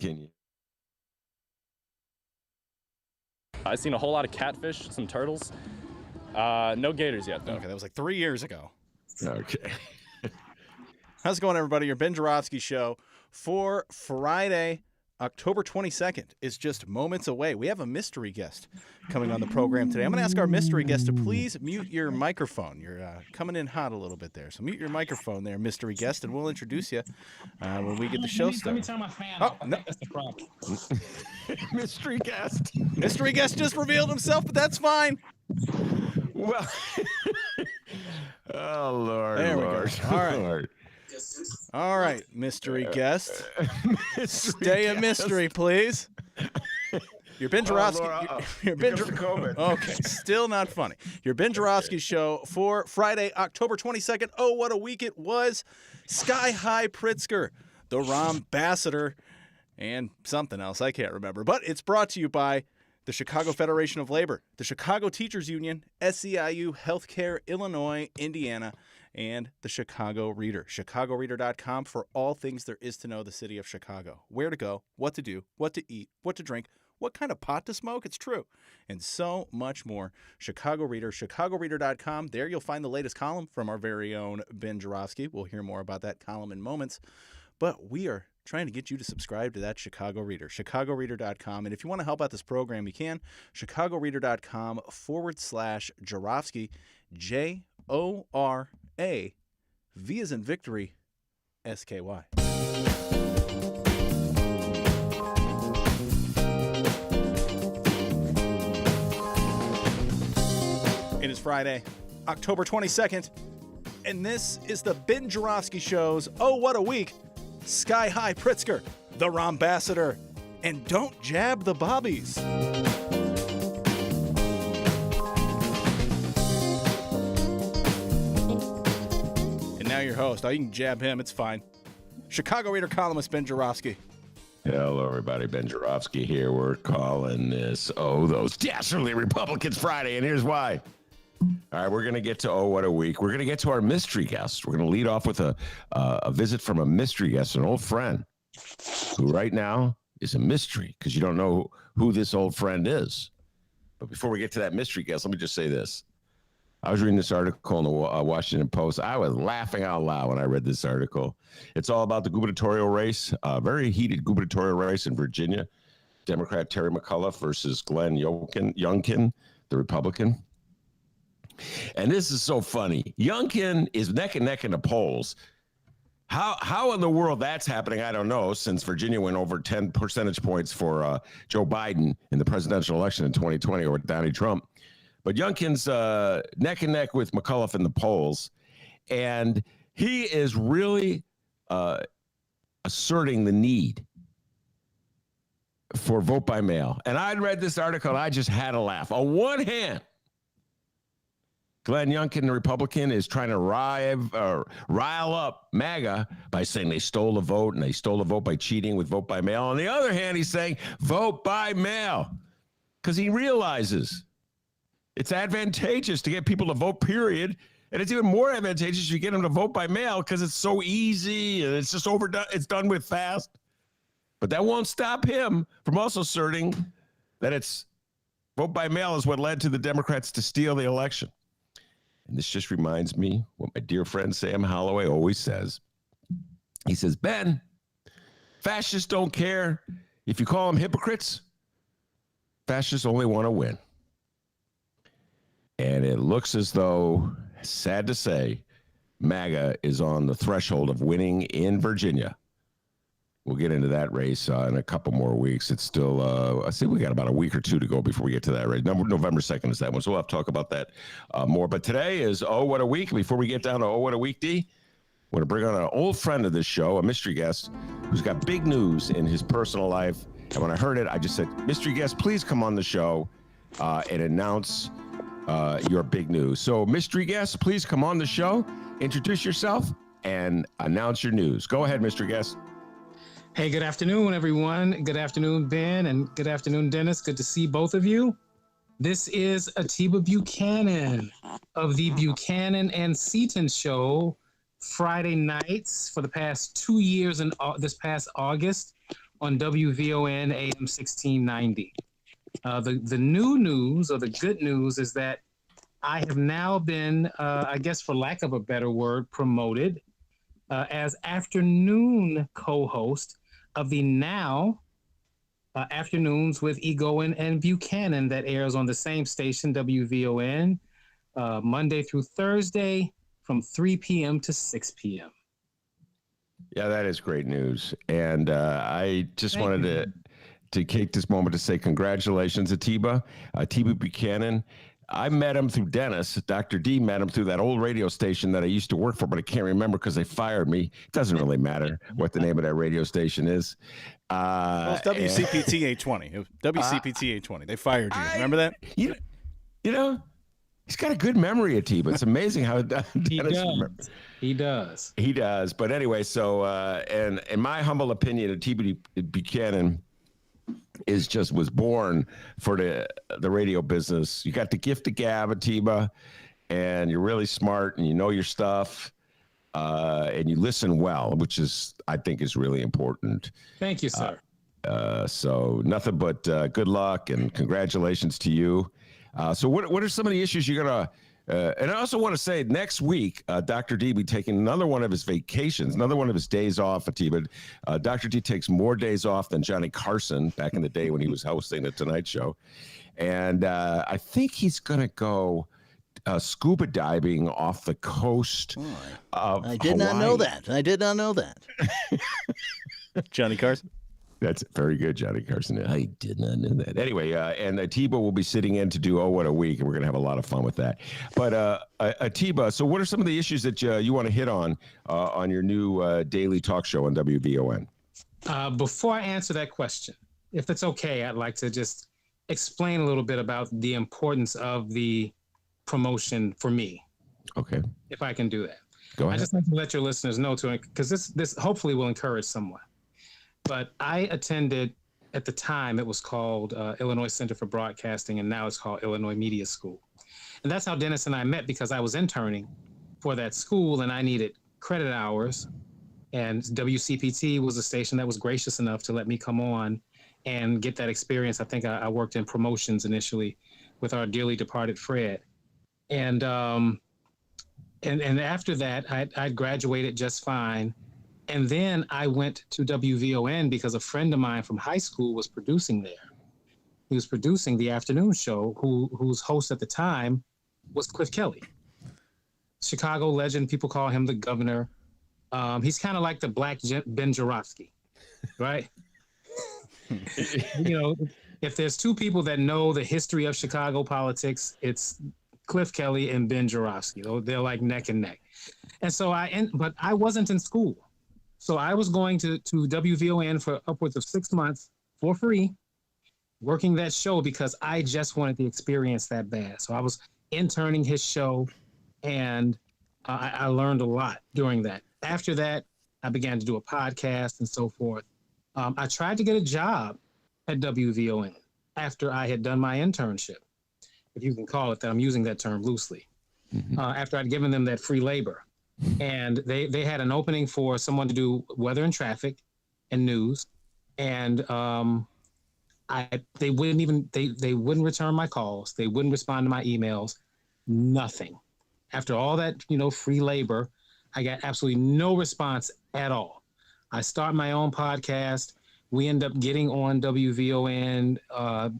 Can you? I've seen a whole lot of catfish, some turtles. No gators yet, though. Okay, that was like 3 years ago. Okay. How's it going, everybody? Your Ben Joravsky Show for Friday, October 22nd is just moments away. We have a mystery guest coming on the program today. I'm going to ask our mystery guest to please mute your microphone. You're coming in hot a little bit there. So mute your microphone there, mystery guest, and we'll introduce you when we get the show started. Let me turn my fan Oh, off. I no. think that's the problem. Mystery guest. Mystery guest just revealed himself, but that's fine. Well, oh, Lord. There we Lord, go. All right. Lord. All right, mystery guest. Mystery Stay a guest. mystery, please. Your Ben Joravsky. Lord, Your Ben Here comes the COVID. Okay, still not funny. Your Ben Joravsky Show for Friday, October 22nd. Oh, what a week it was. Sky High Pritzker, the Rahmbassador, and something else. I can't remember. But it's brought to you by the Chicago Federation of Labor, the Chicago Teachers Union, SEIU, Healthcare, Illinois, Indiana, and the Chicago Reader. ChicagoReader.com for all things there is to know the city of Chicago. Where to go, what to do, what to eat, what to drink, what kind of pot to smoke, it's true, and so much more. Chicago Reader, ChicagoReader.com. There you'll find the latest column from our very own Ben Joravsky. We'll hear more about that column in moments. But we are trying to get you to subscribe to that Chicago Reader, ChicagoReader.com. And if you want to help out this program, you can. ChicagoReader.com/Joravsky, J-O-R-A, V as in victory, S-K-Y. It is Friday, October 22nd, and this is the Ben Joravsky Show's Oh, What a Week, Sky High Pritzker, the Rahmbassador, and Don't Jab the Bobbies. And now your host. Oh, you can jab him, it's fine. Chicago Reader columnist Ben Joravsky. Hello, everybody. Ben Joravsky here. We're calling this, those dastardly Republicans Friday, and here's why. All right, we're going to get to what a week. We're going to get to our mystery guest. We're going to lead off with a visit from a mystery guest, an old friend, who right now is a mystery because you don't know who this old friend is. But before we get to that mystery guest, let me just say this. I was reading this article in the Washington Post. I was laughing out loud when I read this article. It's all about the gubernatorial race, very heated gubernatorial race in Virginia. Democrat Terry McAuliffe versus Glenn Youngkin, the Republican. And this is so funny. Youngkin is neck and neck in the polls. How in the world that's happening, I don't know, since Virginia went over 10 percentage points for Joe Biden in the presidential election in 2020 over Donald Trump. But Youngkin's neck and neck with McAuliffe in the polls. And he is really asserting the need for vote by mail. And I read this article and I just had a laugh. On one hand, Glenn Youngkin, the Republican, is trying to rile up MAGA by saying they stole the vote and they stole the vote by cheating with vote by mail. On the other hand, he's saying vote by mail because he realizes it's advantageous to get people to vote, period. And it's even more advantageous if you get them to vote by mail because it's so easy and it's just overdone. It's done with fast. But that won't stop him from also asserting that it's vote by mail is what led to the Democrats to steal the election. And this just reminds me what my dear friend Sam Holloway always says. He says, Ben, fascists don't care if you call them hypocrites. Fascists only want to win. And it looks as though, sad to say, MAGA is on the threshold of winning in Virginia. We'll get into that race in a couple more weeks. It's still, I think we got about a week or two to go before we get to that race. November 2nd is that one, so we'll have to talk about that more. But today is Oh, What a Week. Before we get down to Oh, What a Week, D, I want to bring on an old friend of this show, a mystery guest, who's got big news in his personal life. And when I heard it, I just said, mystery guest, please come on the show and announce your big news. So, mystery guest, please come on the show, introduce yourself, and announce your news. Go ahead, mystery guest. Hey, good afternoon, everyone. Good afternoon, Ben, and good afternoon, Dennis. Good to see both of you. This is Wnba Buchanan of the Buchanan and Seaton Show, Friday nights for the past 2 years and this past August on WVON AM 1690. The new news, or the good news, is that I have now been, I guess for lack of a better word, promoted as afternoon co-host of the now Afternoons with Egoin and Buchanan that airs on the same station, WVON, Monday through Thursday from 3 p.m. to 6 p.m. Yeah, that is great news. And I just wanted to take this moment to say congratulations, Atiba Buchanan. I met him through Dennis. Dr. D met him through that old radio station that I used to work for, but I can't remember because they fired me. It doesn't really matter what the name of that radio station is. Well, it's WCPT 820. It was WCPT 820. They fired you. Remember that? You know, he's got a good memory, Atiba. It's amazing how He does. He does. But anyway, so and in my humble opinion, Atiba Buchanan was born for the radio business. You got the gift of gab, Atiba, and you're really smart and you know your stuff, and you listen well, which I think is really important. Thank you, sir. So nothing but good luck and congratulations to you. So what are some of the issues you're gonna? And I also want to say next week, Dr. D will be taking another one of his vacations, another one of his days off, Atiba. Dr. D takes more days off than Johnny Carson back in the day when he was hosting the Tonight Show. And I think he's going to go scuba diving off the coast of I did not know that. I did not know that. Johnny Carson? That's very good, Johnny Carson. I did not know that. Anyway, and Atiba will be sitting in to do Oh What a Week, and we're going to have a lot of fun with that. But Atiba, so what are some of the issues that you want to hit on your new daily talk show on WVON? Before I answer that question, if it's okay, I'd like to just explain a little bit about the importance of the promotion for me. Okay. If I can do that. Go ahead. I just like to let your listeners know, because this hopefully will encourage someone. But I attended, at the time, it was called Illinois Center for Broadcasting, and now it's called Illinois Media School. And that's how Dennis and I met, because I was interning for that school, and I needed credit hours. And WCPT was a station that was gracious enough to let me come on and get that experience. I think I worked in promotions initially with our dearly departed Fred. And after that, I graduated just fine. And then I went to WVON because a friend of mine from high school was producing there. He was producing the afternoon show, whose host at the time was Cliff Kelly. Chicago legend, people call him the governor. He's kind of like the black Ben Jarofsky, right? You know, if there's two people that know the history of Chicago politics, it's Cliff Kelly and Ben Jarofsky. They're like neck and neck. And so but I wasn't in school. So I was going to WVON for upwards of 6 months for free, working that show because I just wanted the experience that bad. So I was interning his show, and I learned a lot during that. After that, I began to do a podcast and so forth. I tried to get a job at WVON after I had done my internship, if you can call it that. I'm using that term loosely. Mm-hmm. After I'd given them that free labor. And they had an opening for someone to do weather and traffic and news. And they wouldn't return my calls. They wouldn't respond to my emails. Nothing. After all that, free labor, I got absolutely no response at all. I start my own podcast. We end up getting on WVON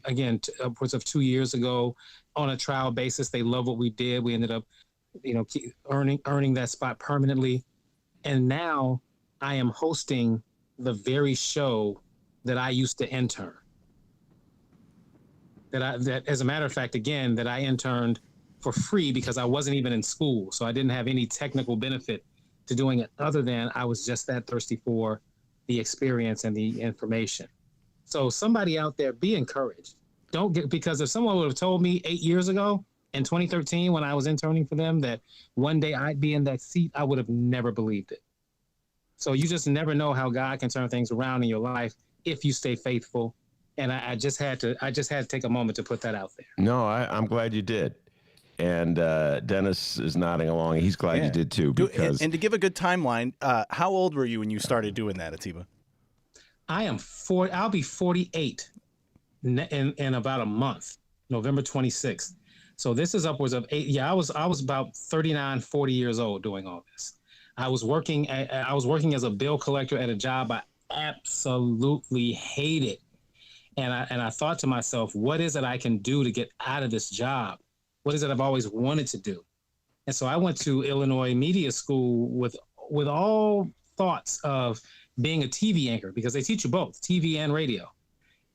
again upwards of 2 years ago on a trial basis. They love what we did. We ended up keep earning that spot permanently. And now I am hosting the very show that I used to intern. That as a matter of fact, again, that I interned for free because I wasn't even in school. So I didn't have any technical benefit to doing it other than I was just that thirsty for the experience and the information. So somebody out there, be encouraged. Because if someone would have told me 8 years ago, in 2013, when I was interning for them, that one day I'd be in that seat, I would have never believed it. So you just never know how God can turn things around in your life if you stay faithful. And I just had to take a moment to put that out there. No, I'm glad you did. And Dennis is nodding along. He's glad you did too. Because and to give a good timeline, how old were you when you started doing that, Atiba? I'll be 48 in about a month, November 26th. So this is upwards of 8. Yeah, I was about 39, 40 years old doing all this. I was working as a bill collector at a job I absolutely hated. And I thought to myself, what is it I can do to get out of this job? What is it I've always wanted to do? And so I went to Illinois Media School with all thoughts of being a TV anchor, because they teach you both TV and radio.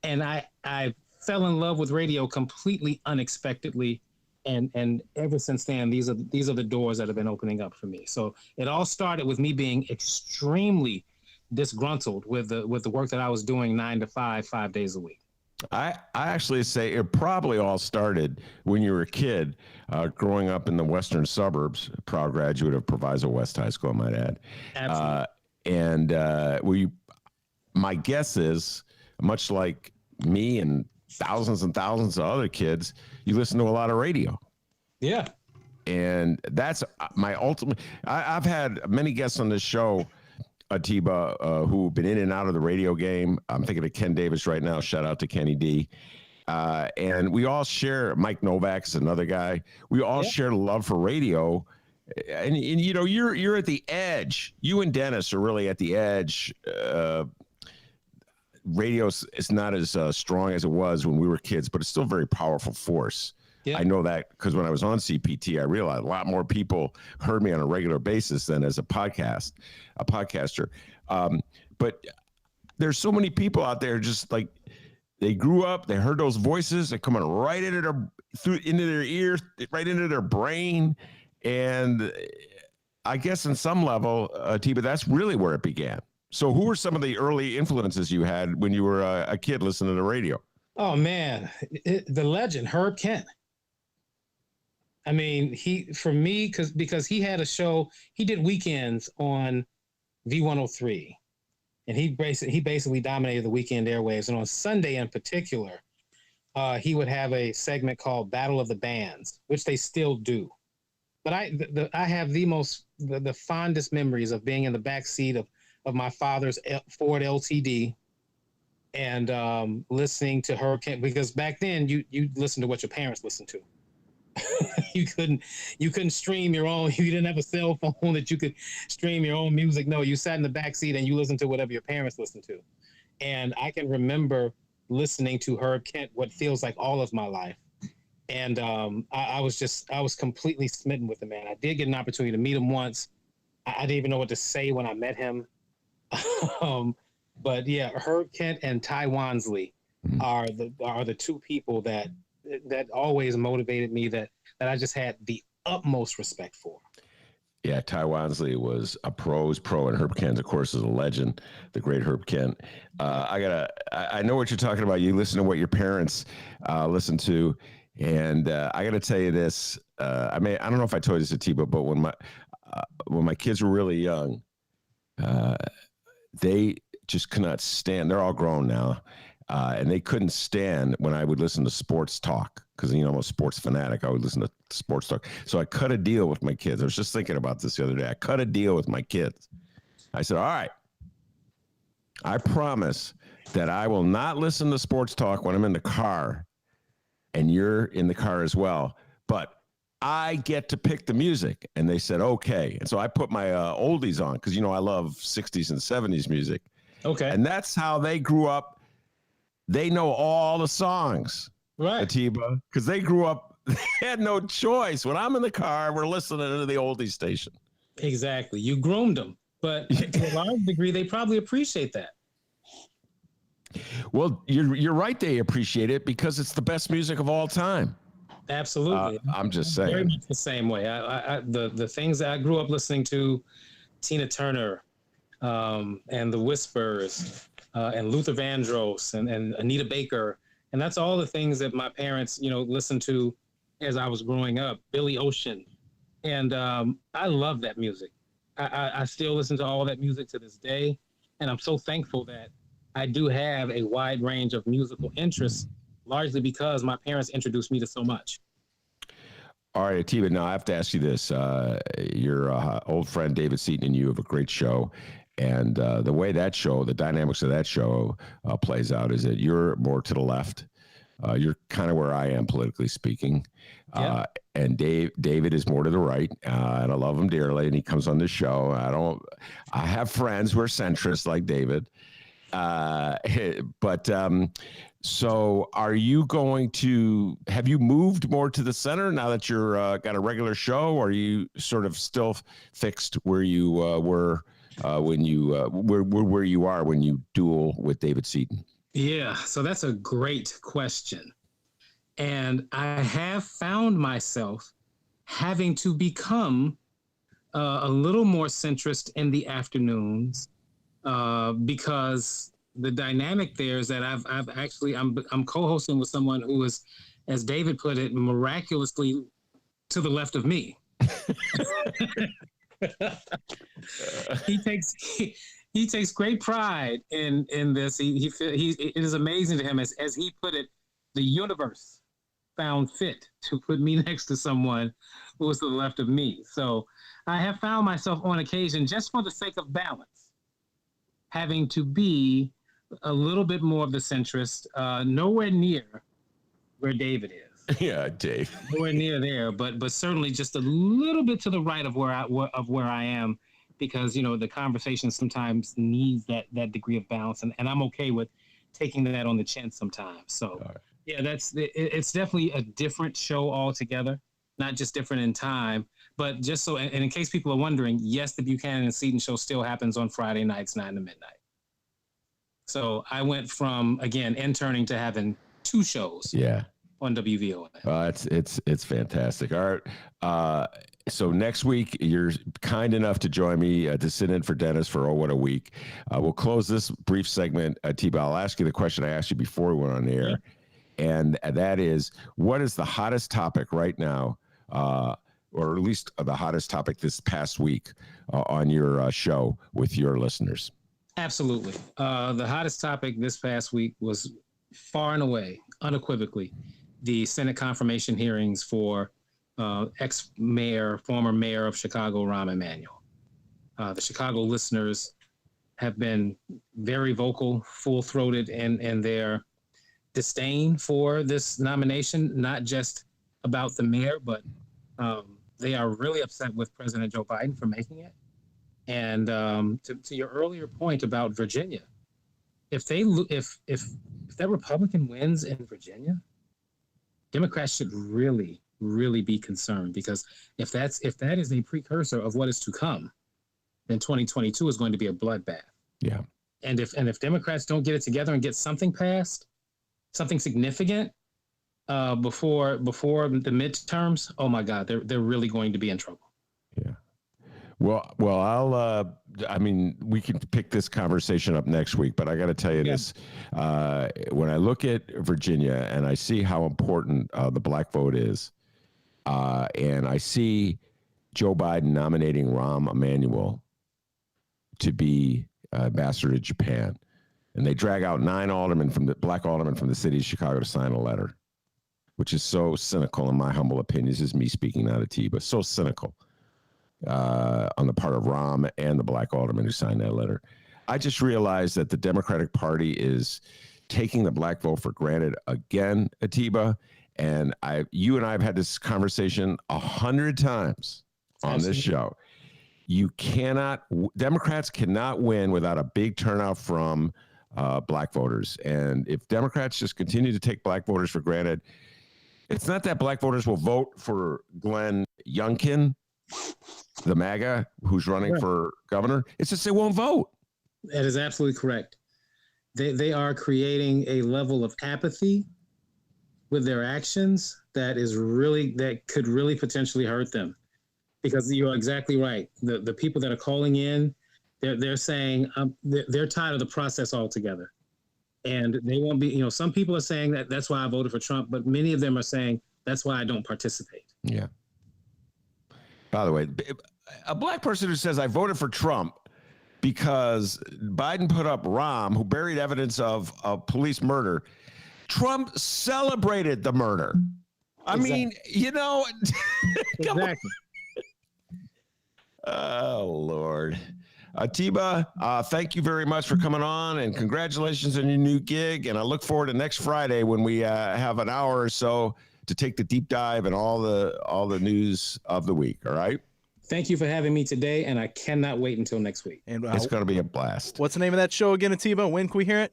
And I fell in love with radio completely unexpectedly. And ever since then, these are the doors that have been opening up for me. So it all started with me being extremely disgruntled with the work that I was doing 9 to 5, 5 days a week. I actually say it probably all started when you were a kid, growing up in the western suburbs, proud graduate of Proviso West High School, I might add. Absolutely. My guess is, much like me and thousands of other kids, you listen to a lot of radio. Yeah. And that's my ultimate. I've had many guests on this show, Atiba, who've been in and out of the radio game. I'm thinking of Ken Davis right now. Shout out to Kenny D. And we all share, Mike Novak's another guy. We all share love for radio. And you know, you're at the edge. You and Dennis are really at the edge. Radio is not as strong as it was when we were kids, but it's still a very powerful force. Yeah. I know that because when I was on CPT, I realized a lot more people heard me on a regular basis than as a podcaster. But there's so many people out there, just like, they grew up, they heard those voices, they're coming right into their ears, right into their brain. And I guess in some level, Atiba, that's really where it began. So who were some of the early influences you had when you were a kid listening to radio? Oh, man, the legend, Herb Kent. I mean, because he had a show, he did weekends on V103, and he basically dominated the weekend airwaves. And on Sunday in particular, he would have a segment called Battle of the Bands, which they still do. But I have the fondest memories of being in the back seat of my father's Ford LTD and listening to Herb Kent, because back then you listened to what your parents listened to. you couldn't stream your own. You didn't have a cell phone that you could stream your own music. No, you sat in the back seat and you listened to whatever your parents listened to. And I can remember listening to Herb Kent what feels like all of my life. And I was completely smitten with the man. I did get an opportunity to meet him once. I didn't even know what to say when I met him. But yeah, Herb Kent and Ty Wansley are the two people that always motivated me, that I just had the utmost respect for. Yeah, Ty Wansley was a pro's pro, and Herb Kent, of course, is a legend, the great Herb Kent. I know what you're talking about. You listen to what your parents listen to, and I got to tell you this. I don't know if I told you this, Atiba, but when my kids were really young, they just could not stand. They're all grown now. And they couldn't stand when I would listen to sports talk, because, you know, I'm a sports fanatic. I would listen to sports talk. So I cut a deal with my kids. I was just thinking about this the other day. I cut a deal with my kids. I said, all right, I promise that I will not listen to sports talk when I'm in the car, and you're in the car as well, but I get to pick the music. And they said, okay. And so I put my oldies on, because, you know, I love 60s and 70s music. Okay. And that's how they grew up. They know all the songs, right, Atiba, because they grew up, they had no choice. When I'm in the car, we're listening to the oldies station. Exactly. You groomed them, but to a large degree, they probably appreciate that. Well, you're right. They appreciate it because it's the best music of all time. Absolutely. I'm just saying. Very much the same way. The things that I grew up listening to, Tina Turner, and the Whispers, and Luther Vandross and Anita Baker. And that's all the things that my parents, you know, listened to as I was growing up, Billy Ocean. And I love that music. I still listen to all that music to this day. And I'm so thankful that I do have a wide range of musical interests, largely because my parents introduced me to so much. All right, Atiba, now I have to ask you this. Your old friend David Seaton and you have a great show. And the way that show, the dynamics of that show plays out is that you're more to the left. You're kind of where I am politically speaking. Yeah. And David is more to the right. And I love him dearly. And he comes on this show. I have friends who are centrists like David. So are you have you moved more to the center now that you're got a regular show? Or are you sort of still fixed where you were when you where you are when you duel with David Seaton? Yeah, so that's a great question. And I have found myself having to become a little more centrist in the afternoons because the dynamic there is that I'm co-hosting with someone who is, as David put it, miraculously to the left of me. He takes great pride in this. It is amazing to him, as he put it, the universe found fit to put me next to someone who was to the left of me. So I have found myself on occasion, just for the sake of balance, having to be a little bit more of the centrist, nowhere near where David is. Yeah, Dave. Nowhere near there, but certainly just a little bit to the right of where I am, because the conversation sometimes needs that degree of balance, and I'm okay with taking that on the chin sometimes. So yeah, it's definitely a different show altogether, not just different in time, but just so, and in case people are wondering, yes, the Buchanan and Seaton show still happens on Friday nights, 9 to midnight. So I went from, again, interning to having 2 shows. Yeah. On WVON. It's fantastic. All right. So next week, you're kind enough to join me to sit in for Dennis for Oh What a Week. We'll close this brief segment. T-Bow, I'll ask you the question I asked you before we went on the air. Yeah. And that is, what is the hottest topic right now, or at least the hottest topic this past week on your show with your listeners? Absolutely. The hottest topic this past week was far and away, unequivocally, the Senate confirmation hearings for former mayor of Chicago, Rahm Emanuel. The Chicago listeners have been very vocal, full-throated in their disdain for this nomination, not just about the mayor, but they are really upset with President Joe Biden for making it. And to your earlier point about Virginia, if that Republican wins in Virginia, Democrats should really, really be concerned, because if that is a precursor of what is to come, then 2022 is going to be a bloodbath. Yeah. And if Democrats don't get it together and get something passed, something significant before the midterms, oh my God, they're really going to be in trouble. Yeah. Well, we can pick this conversation up next week, but I got to tell you this. When I look at Virginia and I see how important the black vote is, and I see Joe Biden nominating Rahm Emanuel to be ambassador to Japan, and they drag out 9 black aldermen from the city of Chicago to sign a letter, which is so cynical, in my humble opinion. This is me speaking out of tea, but so cynical. On the part of Rahm and the black alderman who signed that letter. I just realized that the Democratic Party is taking the black vote for granted again, Atiba. And you and I have had this conversation 100 times on this show. Democrats cannot win without a big turnout from black voters. And if Democrats just continue to take black voters for granted, it's not that black voters will vote for Glenn Youngkin, the MAGA who's running for governor. It's just they won't vote. That is absolutely correct. They are creating a level of apathy with their actions that could really potentially hurt them, because you're exactly right. The people that are calling in, they're saying they're tired of the process altogether, and they won't be. Some people are saying that's why I voted for Trump, but many of them are saying that's why I don't participate. Yeah. By the way, a black person who says I voted for Trump because Biden put up Rahm, who buried evidence of police murder. Trump celebrated the murder. I mean, come on. Oh, Lord. Atiba, thank you very much for coming on, and congratulations on your new gig. And I look forward to next Friday when we have an hour or so to take the deep dive and all the news of the week. All right. Thank you for having me today, and I cannot wait until next week. And It's going to be a blast. what's the name of that show again, Atiba? When can we hear it?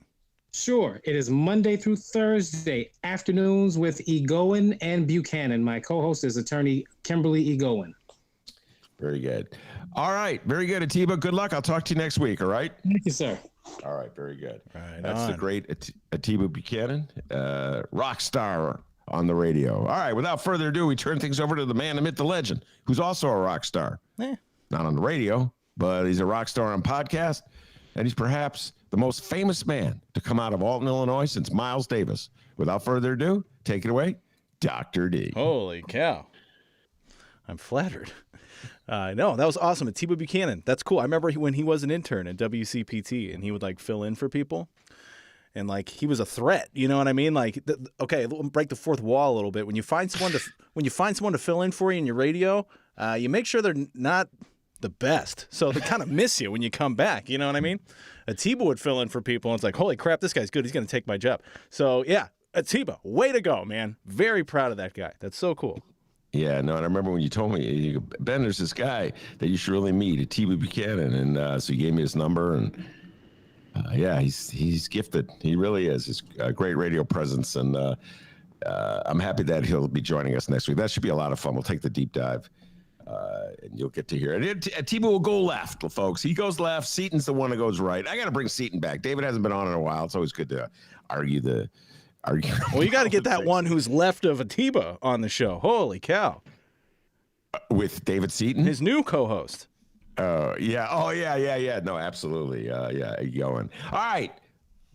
Sure. It is Monday through Thursday afternoons with Egoin and Buchanan. My co-host is attorney Kimberly Egoin. Very good. All right. Very good, Atiba. Good luck. I'll talk to you next week. All right. Thank you, sir. All right. Very good. Right That's on. the great Atiba Buchanan, rock star on the radio. All right. Without further ado, we turn things over to the man, the myth, the legend, who's also a rock star. Not on the radio, but he's a rock star on podcast. And he's perhaps the most famous man to come out of Alton, Illinois since Miles Davis. Without further ado, take it away, Dr. D. Holy cow. I'm flattered. No, that was awesome. Atiba Buchanan. That's cool. I remember when he was an intern at WCPT and he would like fill in for people. And like he was a threat, you know what I mean? Like, okay, break the fourth wall a little bit. When you find someone to fill in for you in your radio, you make sure they're not the best, so they kind of miss you when you come back. You know what I mean? Atiba would fill in for people, and it's like, holy crap, this guy's good. He's going to take my job. So yeah, Atiba, way to go, man. Very proud of that guy. That's so cool. Yeah, no, and I remember when you told me, Ben, there's this guy that you should really meet, Atiba Buchanan, and so you gave me his number, and yeah, he's gifted. He really is. He's a great radio presence, and I'm happy that he'll be joining us next week. That should be a lot of fun. We'll take the deep dive, and you'll get to hear it. Atiba will go left, folks. He goes left. Seaton's the one that goes right. I got to bring Seaton back. David hasn't been on in a while. It's always good to argue. Well, you got to get that one who's left of Atiba on the show. Holy cow. With David Seaton? His new co-host. Yeah. Oh, yeah. No, absolutely. Yeah, going. All right.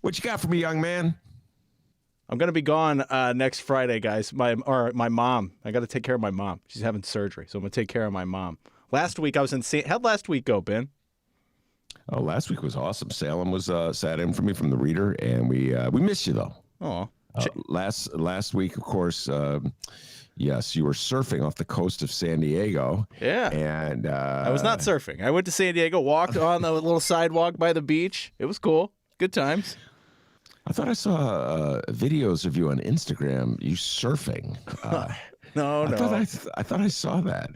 What you got for me, young man? I'm going to be gone next Friday, guys. My mom. I got to take care of my mom. She's having surgery, so I'm going to take care of my mom. Last week, I was in how'd last week go, Ben? Oh, last week was awesome. Salem was sat in for me from the Reader, and we missed you, though. Oh. Last week, of course, yes, you were surfing off the coast of San Diego. Yeah. And I was not surfing. I went to San Diego, walked on the little sidewalk by the beach. It was cool. Good times. I thought I saw videos of you on Instagram, you surfing. No. I thought I saw that.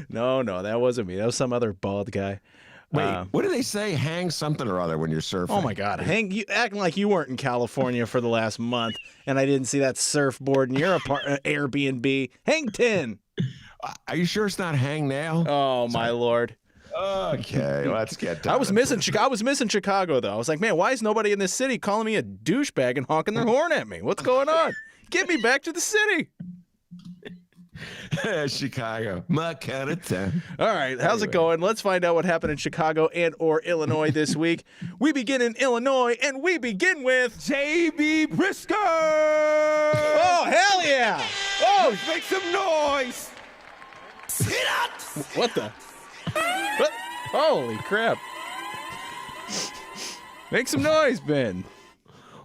No, that wasn't me. That was some other bald guy. Wait, what do they say? Hang something or other when you're surfing. Oh my God! You acting like you weren't in California for the last month, and I didn't see that surfboard in your Airbnb. Hang 10. Are you sure it's not hang nail? Oh my Lord. Okay, let's get down. I was missing Chicago though. I was like, man, why is nobody in this city calling me a douchebag and honking their horn at me? What's going on? Get me back to the city. Chicago, my kind of time. All right, how's it going? Let's find out what happened in Chicago and or Illinois this week. We begin in Illinois, and we begin with J.B. Pritzker. Oh, hell yeah! Oh, make some noise. Sit up. What the? What? Holy crap! Make some noise, Ben.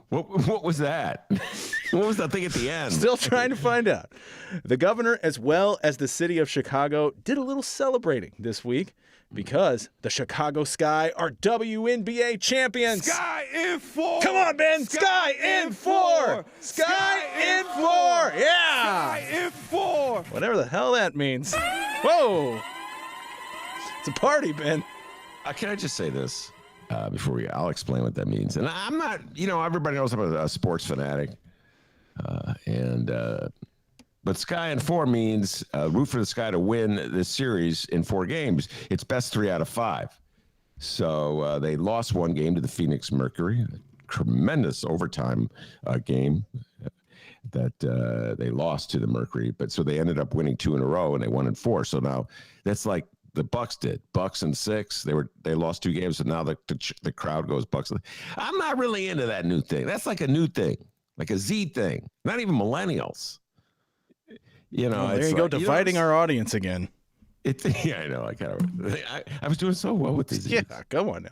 What was that? What was that thing at the end? Still trying to find out. The governor, as well as the city of Chicago, did a little celebrating this week because the Chicago Sky are WNBA champions. Sky in 4. Come on, Ben. Sky in 4. Sky in 4. Yeah. Sky in 4. Whatever the hell that means. Whoa. It's a party, Ben. Can I just say this before I'll explain what that means. And I'm not, everybody knows I'm a sports fanatic. But Sky in 4 means root for the Sky to win this series in 4 games. It's best 3 out of 5. So they lost 1 game to the Phoenix Mercury, a tremendous overtime game that they lost to the Mercury. But so they ended up winning 2 in a row, and they won in 4. So now that's like the Bucks did. Bucks in 6. They lost 2 games, and now the crowd goes Bucks. I'm not really into that new thing. That's like a new thing. Like a Z thing, not even millennials. There you go, dividing our audience again. Yeah, I know. I was doing so well with these. Yeah, come on now.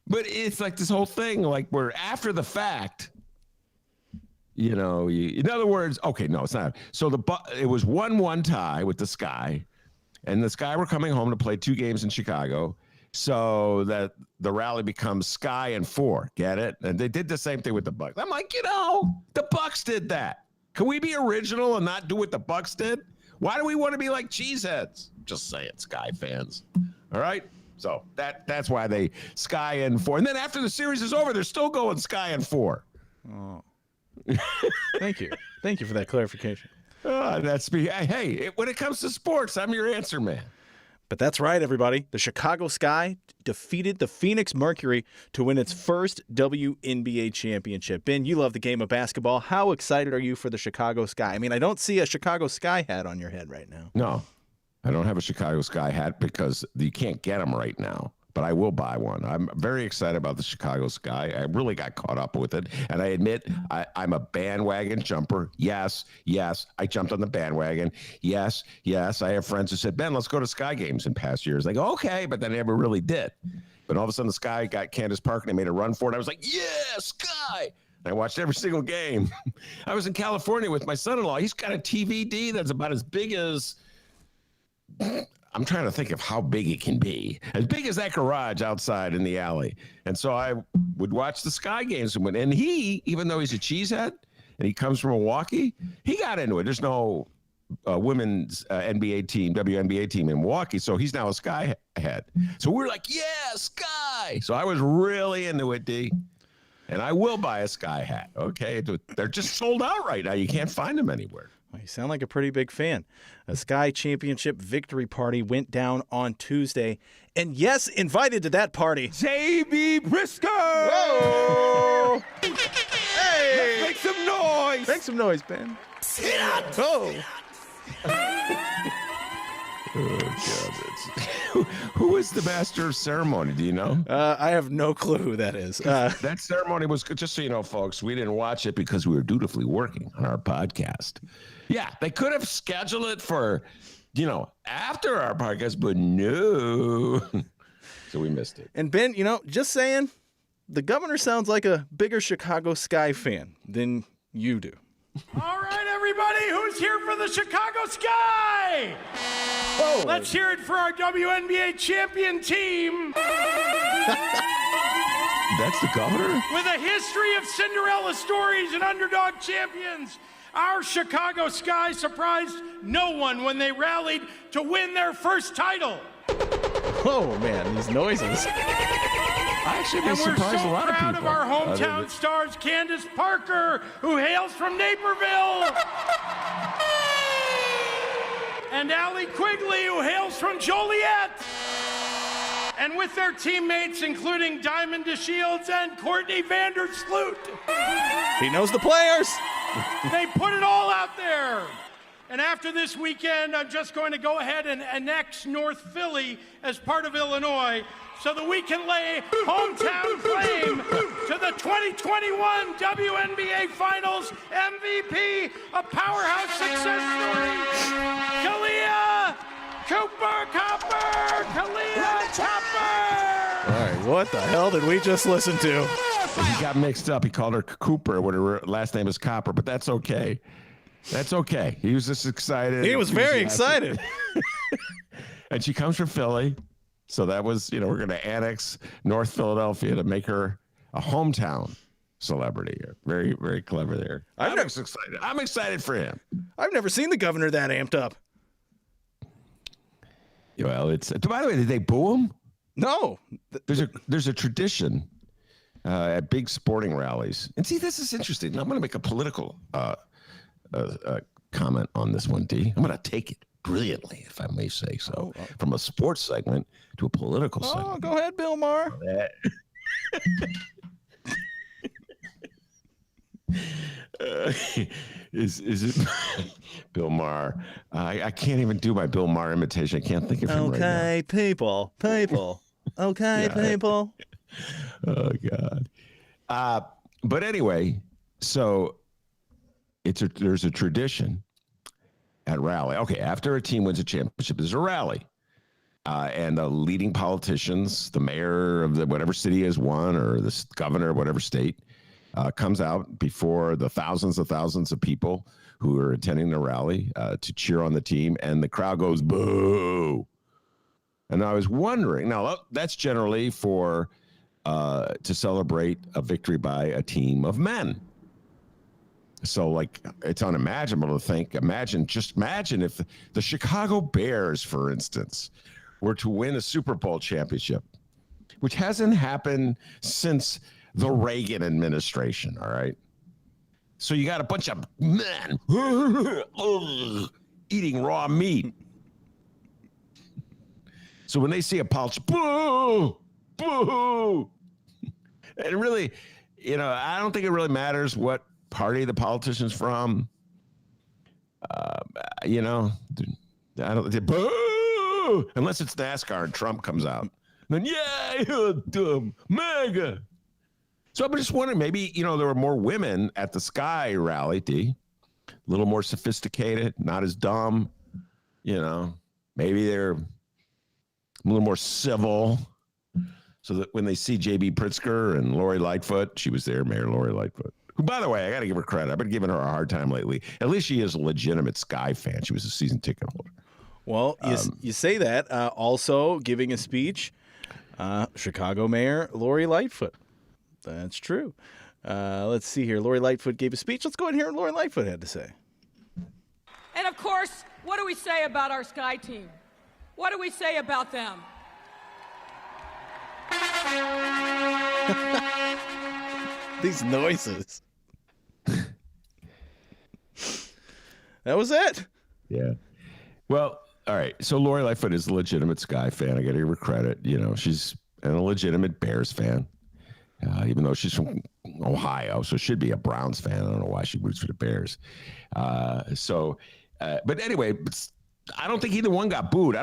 But it's like this whole thing, like we're after the fact. In other words, okay, no, it's not. So it was 1-1 tie with the Sky, and the Sky were coming home to play 2 games in Chicago, so that the rally becomes Sky and 4. Get it? And they did the same thing with the Bucks. I'm like, the Bucks did that. Can we be original and not do what the Bucks did? Why do we want to be like cheeseheads? Just saying, Sky fans. All right. So that's why they Sky and 4. And then after the series is over, they're still going Sky and 4. Oh. Thank you. Thank you for that clarification. That's me. Hey, when it comes to sports, I'm your answer man. But that's right, everybody. The Chicago Sky defeated the Phoenix Mercury to win its first WNBA championship. Ben, you love the game of basketball. How excited are you for the Chicago Sky? I mean, I don't see a Chicago Sky hat on your head right now. No, I don't have a Chicago Sky hat because you can't get them right now. But I will buy one. I'm very excited about the Chicago Sky. I really got caught up with it. And I admit I'm a bandwagon jumper. Yes, I jumped on the bandwagon. Yes, I have friends who said, Ben, let's go to Sky games in past years. They go, okay, but they never really did. But all of a sudden the Sky got Candace Parker and they made a run for it. I was like, yeah, Sky. And I watched every single game. I was in California with my son-in-law. He's got a TVD that's about as big as... I'm trying to think of how big it can be. As big as that garage outside in the alley. And so I would watch the Sky games. And he, even though he's a cheesehead and he comes from Milwaukee, he got into it. There's no women's NBA team, WNBA team in Milwaukee. So he's now a Sky head. So we're like, yeah, Sky. So I was really into it, D. And I will buy a Sky hat. Okay. They're just sold out right now. You can't find them anywhere. Well, you sound like a pretty big fan. A Sky Championship victory party went down on Tuesday. And yes, invited to that party, J.B. Pritzker! Whoa! Hey! Let's make some noise! Make some noise, Ben. Oh! Oh, God. Who is the master of ceremony? Do you know? I have no clue who that is. That ceremony was, just so you know, folks, we didn't watch it because we were dutifully working on our podcast. Yeah, they could have scheduled it for, after our podcast, but no. So we missed it. And Ben, just saying, the governor sounds like a bigger Chicago Sky fan than you do. All right, everybody, who's here for the Chicago Sky? Whoa. Let's hear it for our WNBA champion team. That's the governor? With a history of Cinderella stories and underdog champions, our Chicago Sky surprised no one when they rallied to win their first title. Oh, man, these noises. I actually been And we're so surprised a lot of proud people. of our hometown stars, Candace Parker, who hails from Naperville, and Allie Quigley, who hails from Joliet. And with their teammates, including Diamond DeShields and Courtney Vandersloot. He knows the players. They put it all out there. And after this weekend, I'm just going to go ahead and annex North Philly as part of Illinois so that we can lay hometown claim to the 2021 WNBA Finals MVP, a powerhouse success story, Kalia Copper! All right, what the hell did we just listen to? He got mixed up. He called her Cooper when her last name is Copper, but that's okay. That's okay. He was just excited. He was very excited. And she comes from Philly. So that was, we're going to annex North Philadelphia to make her a hometown celebrity. Very, very clever there. I'm excited. I'm excited for him. I've never seen the governor that amped up. Well, by the way, did they boo him? No. There's a tradition at big sporting rallies. And see, this is interesting. I'm going to make a political comment on this one, D. I'm going to take it brilliantly, if I may say so, from a sports segment to a political segment. Oh, go ahead, Bill Maher. Is it Bill Maher? I can't even do my Bill Maher imitation. I can't think of him right now. Okay, people. Okay, people. Oh, God. But anyway, so there's a tradition at rally. Okay, after a team wins a championship, there's a rally. And the leading politicians, the mayor of whatever city has won, or the governor of whatever state, comes out before the thousands of people who are attending the rally to cheer on the team, and the crowd goes, boo. And I was wondering, now that's generally for to celebrate a victory by a team of men. So like, it's unimaginable to think, imagine if the Chicago Bears, for instance, were to win a Super Bowl championship, which hasn't happened since the Reagan administration. All right. So you got a bunch of men eating raw meat. So when they see a politician, boo, boo. And really, I don't think it really matters what party the politician's from. I don't, boo, unless it's NASCAR and Trump comes out. Then, dumb, mega. So I'm just wondering, maybe, there were more women at the Sky rally, D. A little more sophisticated, not as dumb. Maybe they're a little more civil. So that when they see J.B. Pritzker and Lori Lightfoot, she was there, Mayor Lori Lightfoot, who, by the way, I got to give her credit. I've been giving her a hard time lately. At least she is a legitimate Sky fan. She was a season ticket holder. Well, you say that. Also giving a speech, Chicago Mayor Lori Lightfoot. That's true. Let's see here. Lori Lightfoot gave a speech. Let's go ahead and hear what Lori Lightfoot had to say. And, of course, what do we say about our Sky team? What do we say about them? These noises. That was it. Yeah. Well, all right. So Lori Lightfoot is a legitimate Sky fan. I got to give her credit. She's a legitimate Bears fan, even though she's from Ohio, so she'd be a Browns fan. I don't know why she roots for the Bears. But anyway, I don't think either one got booed.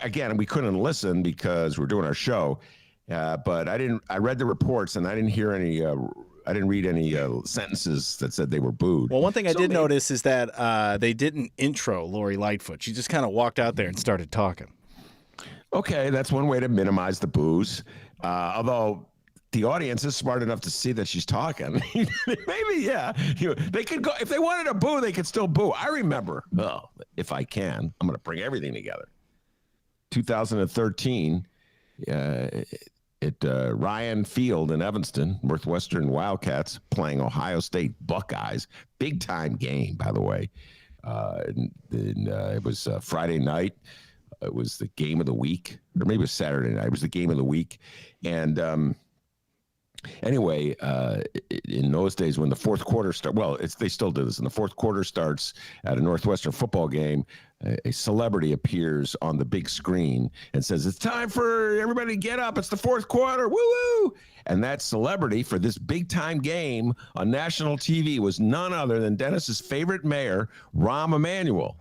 Again, we couldn't listen because we're doing our show. But I read the reports and I didn't hear any, I didn't read any sentences that said they were booed. Well, one thing I did notice is that they didn't intro Lori Lightfoot. She just kind of walked out there and started talking. Okay, that's one way to minimize the boos. Although the audience is smart enough to see that she's talking. Maybe, yeah. They could go, if they wanted to boo, they could still boo. I remember, if I can, I'm going to bring everything together. 2013, at Ryan Field in Evanston, Northwestern Wildcats playing Ohio State Buckeyes. Big time game, by the way. It was Friday night. It was the game of the week, or maybe it was Saturday night. It was the game of the week. And anyway, in those days when the fourth quarter they still do this. In the fourth quarter starts at a Northwestern football game, a celebrity appears on the big screen and says, "It's time for everybody to get up. It's the fourth quarter. Woo woo!" And that celebrity for this big time game on national TV was none other than Dennis's favorite mayor, Rahm Emanuel.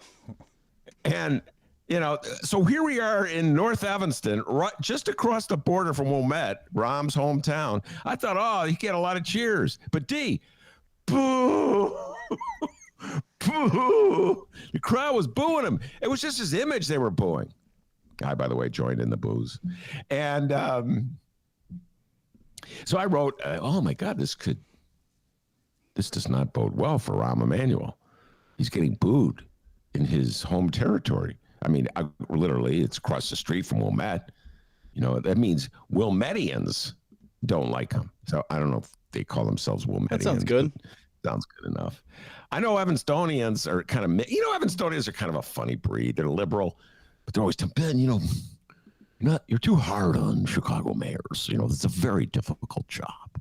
And so here we are in North Evanston, right, just across the border from Wilmette, Rahm's hometown. I thought, he get a lot of cheers. But boo, boo. The crowd was booing him. It was just his image they were booing. Guy, by the way, joined in the boos. And so I wrote, oh my God, this does not bode well for Rahm Emanuel. He's getting booed in his home territory. I mean, literally, it's across the street from Wilmette. That means Wilmettians don't like him. So I don't know if they call themselves Wilmettians. That sounds good. Sounds good enough. I know Evanstonians are kind of, Evanstonians are kind of a funny breed. They're liberal, but they're always telling Ben, you're too hard on Chicago mayors. It's a very difficult job.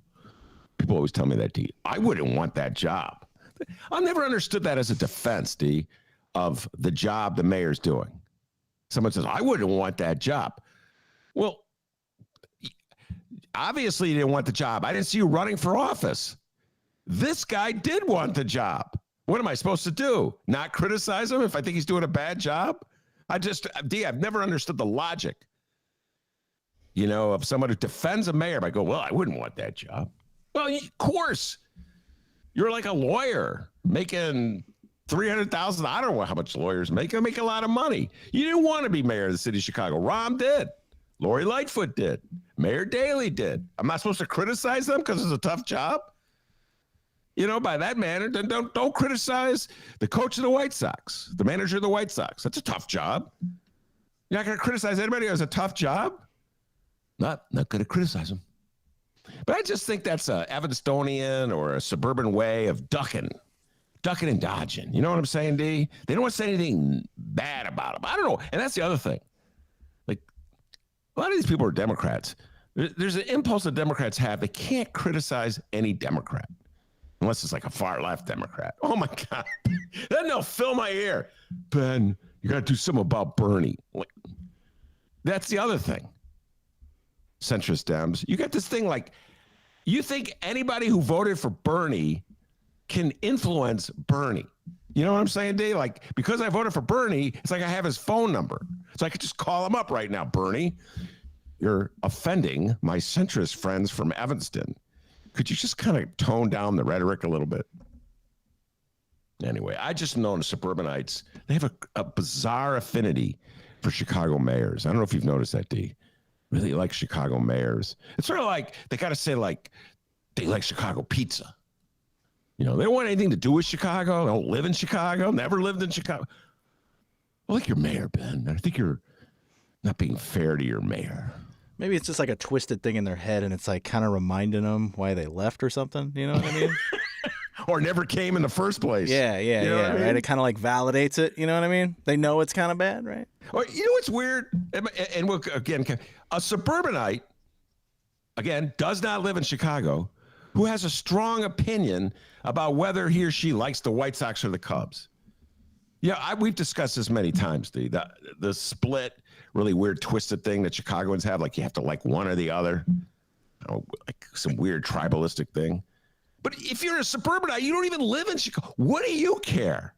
People always tell me that, D. I wouldn't want that job. I've never understood that as a defense, D, of the job the mayor's doing. Someone says, I wouldn't want that job. Well, obviously you didn't want the job. I didn't see you running for office. This guy did want the job. What am I supposed to do? Not criticize him if I think he's doing a bad job? I've never understood the logic, of someone who defends a mayor. I go, well, I wouldn't want that job. Well, of course. You're like a lawyer making $300,000. I don't know how much lawyers make. They make a lot of money. You didn't want to be mayor of the city of Chicago. Rahm did. Lori Lightfoot did. Mayor Daley did. I'm not supposed to criticize them because it's a tough job? By that manner, then don't criticize the coach of the White Sox, the manager of the White Sox. That's a tough job. You're not going to criticize anybody who has a tough job? Not going to criticize them. But I just think that's a Evanstonian or a suburban way of ducking and dodging. You know what I'm saying, D? They don't want to say anything bad about them. I don't know. And that's the other thing. Like, a lot of these people are Democrats. There's an impulse that Democrats have. They can't criticize any Democrat unless it's like a far left Democrat. Oh, my God. Then they'll fill my ear. Ben, you got to do something about Bernie. Like, that's the other thing. Centrist Dems. You got this thing like, you think anybody who voted for Bernie can influence Bernie. You know what I'm saying, Dave? Like, because I voted for Bernie, it's like I have his phone number. So I could just call him up right now. Bernie, you're offending my centrist friends from Evanston. Could you just kind of tone down the rhetoric a little bit? Anyway, I just know the suburbanites, they have a bizarre affinity for Chicago mayors. I don't know if you've noticed that, D. Really like Chicago mayors. It's sort of like, they got to say like, they like Chicago pizza. You know, they don't want anything to do with Chicago. They don't live in Chicago, never lived in Chicago. I like your mayor, Ben. I think you're not being fair to your mayor. Maybe it's just like a twisted thing in their head, and it's like kind of reminding them why they left or something. You know what I mean? Or never came in the first place. Yeah, You know what I mean? right? It kind of like validates it. You know what I mean? They know it's kind of bad, right? Or, you know what's weird? And we'll, again, a suburbanite, again, does not live in Chicago, who has a strong opinion about whether he or she likes the White Sox or the Cubs. Yeah, we've discussed this many times, Steve. The split, really weird, twisted thing that Chicagoans have, like you have to like one or the other. Like some weird tribalistic thing. But if you're a suburbanite, you don't even live in Chicago. What do you care?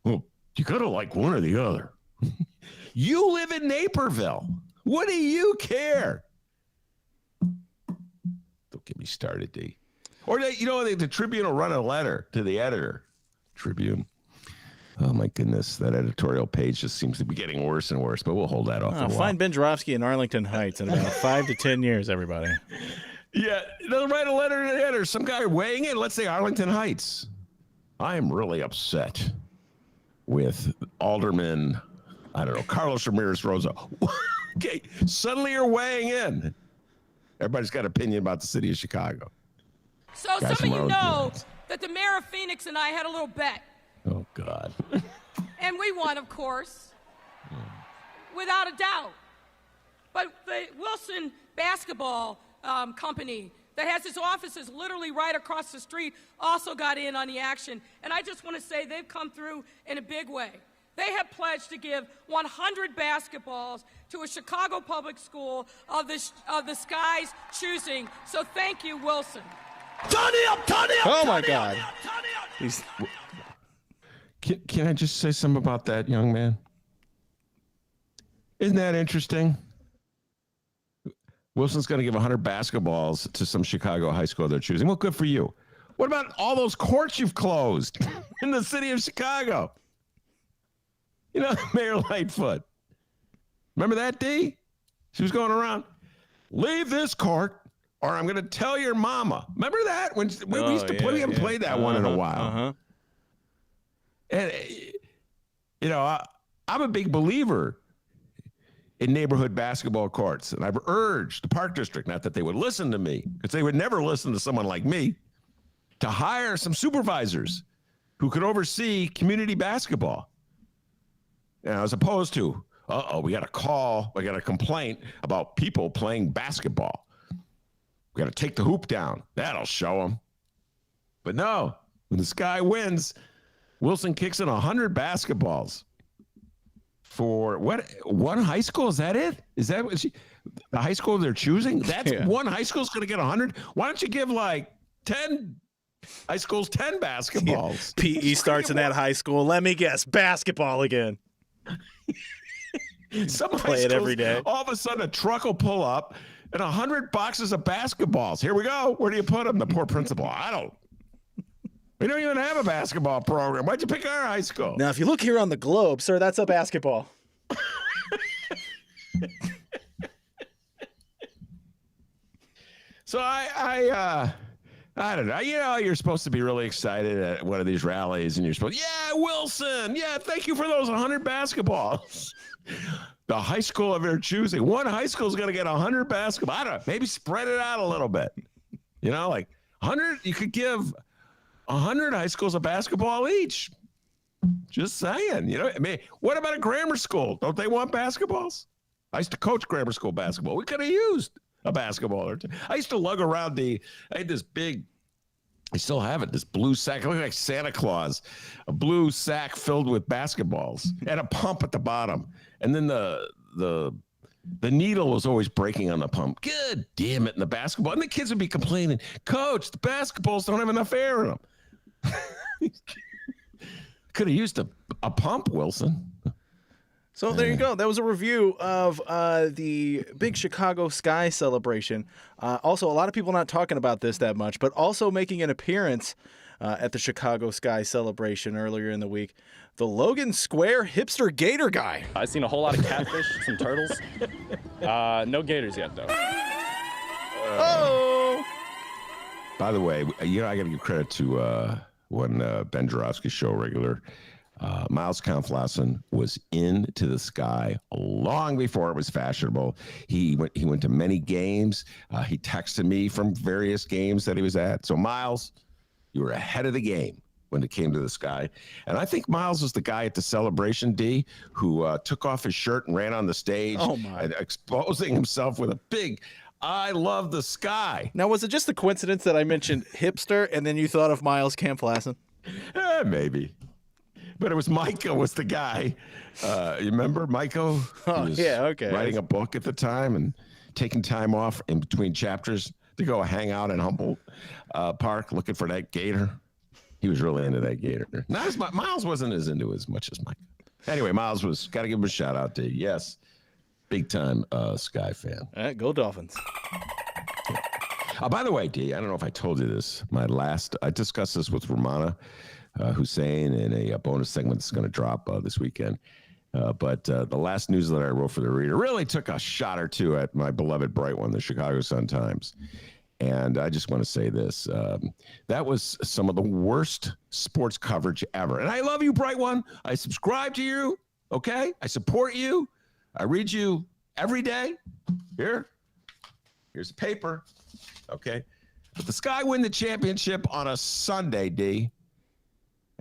Well, you gotta like one or the other. You live in Naperville. What do you care? Don't get me started, D. Or the Tribune will run a letter to the editor. Tribune. Oh my goodness, that editorial page just seems to be getting worse and worse. But we'll hold that off. For a while. Find Ben Joravsky in Arlington Heights in about 5 to 10 years, everybody. Yeah, they'll write a letter to the editor. Some guy weighing in. Let's say Arlington Heights. I am really upset with Alderman, I don't know, Carlos Ramirez Rosa. Okay, suddenly you're weighing in. Everybody's got an opinion about the city of Chicago. So Guys some of from you know Arlington. that the mayor of Phoenix and I had a little bet. Oh, God. And we won, of course, without a doubt. But the Wilson basketball company that has its offices literally right across the street also got in on the action. And I just want to say they've come through in a big way. They have pledged to give 100 basketballs to a Chicago public school of the Sky's choosing. So thank you, Wilson. Oh, my God. Can I just say something about that young man? Isn't that interesting? Wilson's going to give 100 basketballs to some Chicago high school they're choosing. Well, good for you. What about all those courts you've closed in the city of Chicago? You know, Mayor Lightfoot. Remember that, D? She was going around, leave this court or I'm going to tell your mama. Remember that? When we used to play, we haven't played that one in a while. And, you know, I'm a big believer in neighborhood basketball courts. And I've urged the Park District, not that they would listen to me, because they would never listen to someone like me, to hire some supervisors who could oversee community basketball. You know, as opposed to, we got a call, we got a complaint about people playing basketball. We got to take the hoop down. That'll show them. But no, when the Sky wins, Wilson kicks in 100 basketballs for what? One high school? Is that it? Is that what the high school they're choosing? That's one high school's going to get 100. Why don't you give like 10 high schools 10 basketballs? Yeah. PE starts in that high school. Let me guess, basketball again. Some play it every day. All of a sudden, a truck will pull up and 100 boxes of basketballs. Here we go. Where do you put them? The poor principal. We don't even have a basketball program. Why'd you pick our high school? Now, if you look here on the globe, sir, that's a basketball. So I don't know. You know, you're supposed to be really excited at one of these rallies, and you're supposed, yeah, Wilson, yeah, thank you for those 100 basketballs. the high school of your choosing. One high school is going to get 100 basketball. I don't know, maybe spread it out a little bit. You know, like 100, you could give 100 high schools a basketball each. Just saying, you know, I mean, what about a grammar school? Don't they want basketballs? I used to coach grammar school basketball. We could have used a basketball or two. I used to lug around I had this big, I still have it, this blue sack. It looked like Santa Claus, a blue sack filled with basketballs and a pump at the bottom. And then the needle was always breaking on the pump. Good damn it, in the basketball. And the kids would be complaining, Coach, the basketballs don't have enough air in them. Could have used a pump, Wilson. So there you go. That was a review of the big Chicago Sky celebration. Also, a lot of people not talking about this that much, but also making an appearance at the Chicago Sky celebration earlier in the week, the Logan Square hipster gator guy. I've seen a whole lot of catfish, some turtles. No gators yet, though. Oh! By the way, you know, I got to give credit to when Ben Jarofsky's show regular, Miles Kampflassen was into the Sky long before it was fashionable. He went to many games. He texted me from various games that he was at. So Miles, you were ahead of the game when it came to the Sky. And I think Miles was the guy at the celebration, D, who took off his shirt and ran on the stage, and exposing himself with a big, I love the Sky. Now, was it just a coincidence that I mentioned hipster and then you thought of Miles Kampflassen? Maybe. But it was Micah was the guy. You remember Micah? Oh, yeah, okay. Writing a book at the time and taking time off in between chapters to go hang out in Humboldt Park looking for that gator. He was really into that gator. Not as much. Miles wasn't as into it as much as Micah. Anyway, Miles was, got to give him a shout out to, yes, big time Sky fan. All right, go Dolphins. By the way, D, I don't know if I told you this. I discussed this with Romana Hussein in a bonus segment that's going to drop this weekend. But the last newsletter I wrote for the Reader really took a shot or two at my beloved bright one, the Chicago Sun-Times. And I just want to say this. That was some of the worst sports coverage ever. And I love you, Bright One. I subscribe to you, okay? I support you. I read you every day. Here's a paper, okay? But the Sky win the championship on a Sunday, D.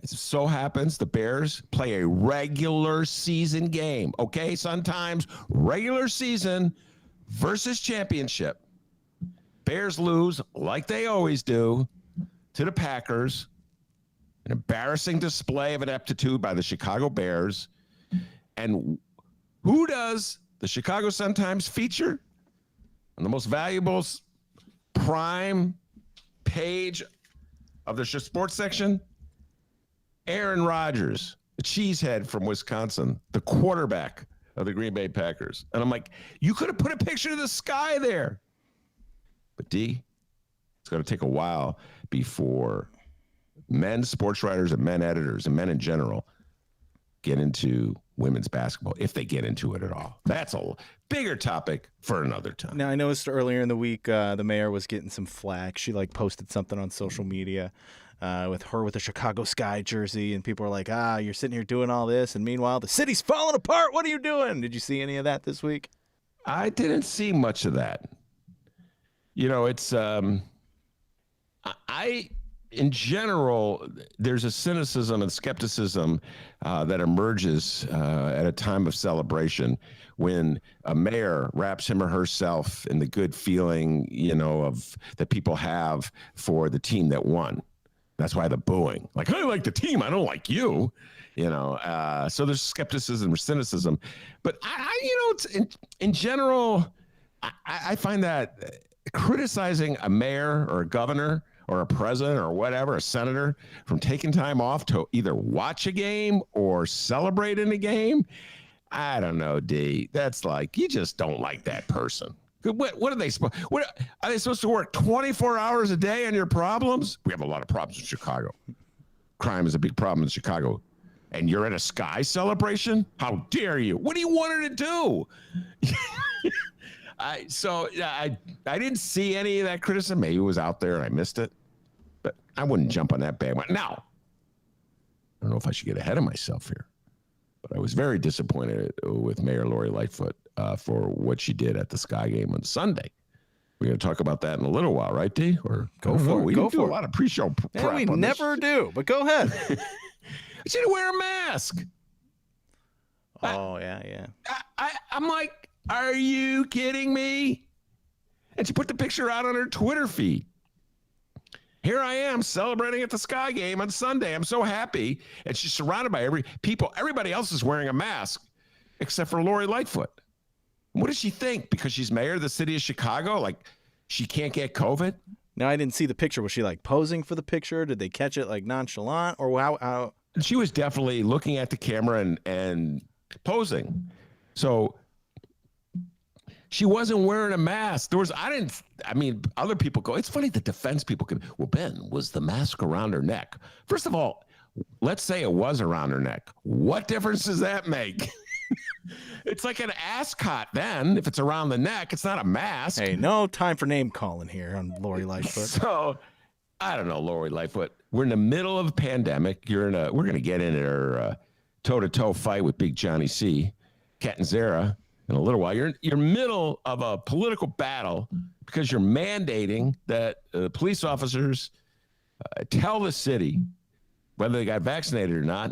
It so happens the Bears play a regular season game, okay? Sometimes regular season versus championship. Bears lose, like they always do, to the Packers. An embarrassing display of ineptitude by the Chicago Bears. And who does the Chicago Sun-Times feature on the most valuable prime page of the sports section? Aaron Rodgers, the cheesehead from Wisconsin, the quarterback of the Green Bay Packers. And I'm like, you could have put a picture of the Sky there. But D, it's going to take a while before men sports writers and men editors and men in general get into women's basketball, if they get into it at all. That's a bigger topic for another time. Now, I noticed earlier in the week the mayor was getting some flack. She posted something on social media with the Chicago Sky jersey, and people were like, you're sitting here doing all this, and meanwhile the city's falling apart. What are you doing? Did you see any of that this week? I didn't see much of that. You know, it's in general, there's a cynicism and skepticism that emerges at a time of celebration when a mayor wraps him or herself in the good feeling, you know, of that people have for the team that won. That's why the booing. Like, I like the team, I don't like you. You know, so there's skepticism or cynicism. But it's in general, I find that criticizing a mayor or a governor or a president or whatever, a senator, from taking time off to either watch a game or celebrate in a game, I don't know, D. That's like, you just don't like that person. What are they supposed? Are they supposed to work 24 hours a day on your problems? We have a lot of problems in Chicago. Crime is a big problem in Chicago. And you're at a Sky celebration? How dare you? What do you want her to do? I didn't see any of that criticism. Maybe it was out there and I missed it, but I wouldn't jump on that bandwagon. Now, I don't know if I should get ahead of myself here, But I was very disappointed with Mayor Lori Lightfoot for what she did at the Sky game on Sunday. We're going to talk about that in a little while, right, D? Or Go for it. We Go do for a lot of pre-show prep. Yeah, we on never this. do, but go ahead. She didn't wear a mask. Oh, yeah. I'm like, are you kidding me? And she put the picture out on her Twitter feed. Here I am celebrating at the Sky game on Sunday. I'm so happy. And she's surrounded by everybody else is wearing a mask except for Lori Lightfoot. What does she think? Because she's mayor of the city of Chicago? Like, she can't get COVID? Now, I didn't see the picture. Was she like posing for the picture? Did they catch it like nonchalant? Or how? She was definitely looking at the camera and posing. So she wasn't wearing a mask. Other people go, it's funny the defense people can, well, Ben, was the mask around her neck? First of all, let's say it was around her neck. What difference does that make? It's like an ascot then. If it's around the neck, it's not a mask. Hey, no time for name calling here on Lori Lightfoot. So, I don't know, Lori Lightfoot. We're in the middle of a pandemic. We're going to get into her toe-to-toe fight with Big Johnny C, Catanzara, in a little while. You're middle of a political battle because you're mandating that police officers tell the city whether they got vaccinated or not.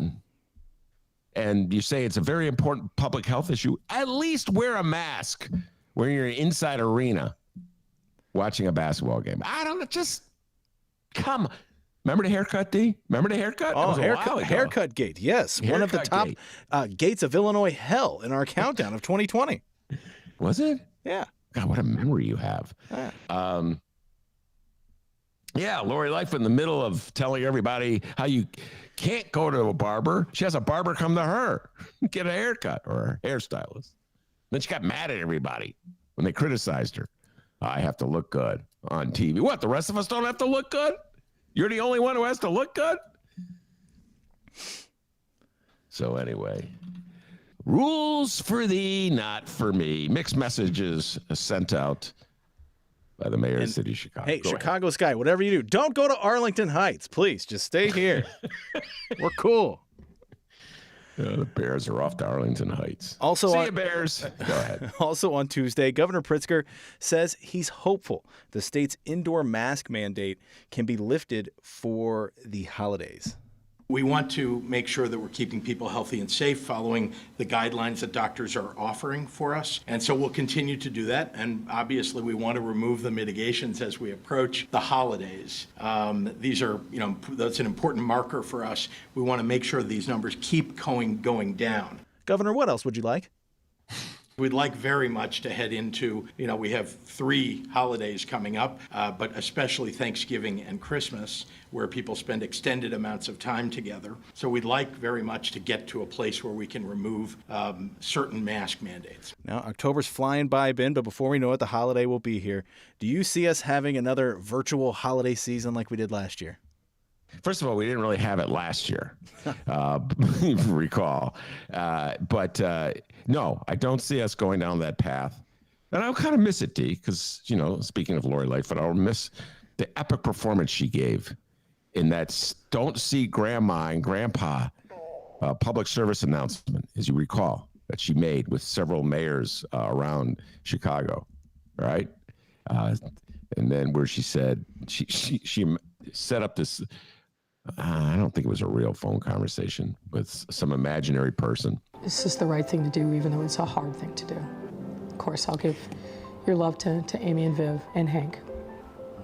And you say it's a very important public health issue. At least wear a mask when you're inside arena watching a basketball game. I don't know, just come on. Remember the haircut, D? Remember the haircut? Oh, haircut gate. Yes. One of the top gates of Illinois hell in our countdown of 2020. Was it? Yeah. God, what a memory you have. Yeah. Lori Lightfoot in the middle of telling everybody how you can't go to a barber. She has a barber come to her, get a haircut, or a hairstylist. Then she got mad at everybody when they criticized her. I have to look good on TV. What, the rest of us don't have to look good? You're the only one who has to look good? So anyway, rules for thee, not for me. Mixed messages sent out by the mayor of the city of Chicago. Hey, Chicago Sky, whatever you do, don't go to Arlington Heights. Please, just stay here. We're cool. The Bears are off to Arlington Heights. Also, See you, Bears. Go ahead. Also on Tuesday, Governor Pritzker says he's hopeful the state's indoor mask mandate can be lifted for the holidays. We want to make sure that we're keeping people healthy and safe, following the guidelines that doctors are offering for us. And so we'll continue to do that. And obviously, we want to remove the mitigations as we approach the holidays. These are, that's an important marker for us. We want to make sure these numbers keep going down. Governor, what else would you like? We'd like very much to head into, we have 3 holidays coming up, but especially Thanksgiving and Christmas, where people spend extended amounts of time together. So we'd like very much to get to a place where we can remove certain mask mandates. Now, October's flying by, Ben, but before we know it, the holiday will be here. Do you see us having another virtual holiday season like we did last year? First of all, we didn't really have it last year, if you recall. But no, I don't see us going down that path. And I'll kind of miss it, D, because, speaking of Lori Lightfoot, I'll miss the epic performance she gave in that Don't See Grandma and Grandpa public service announcement, as you recall, that she made with several mayors around Chicago, right? And then where she said, she set up this, I don't think it was a real phone conversation with some imaginary person. This is the right thing to do, even though it's a hard thing to do. Of course, I'll give your love to Amy and Viv and Hank.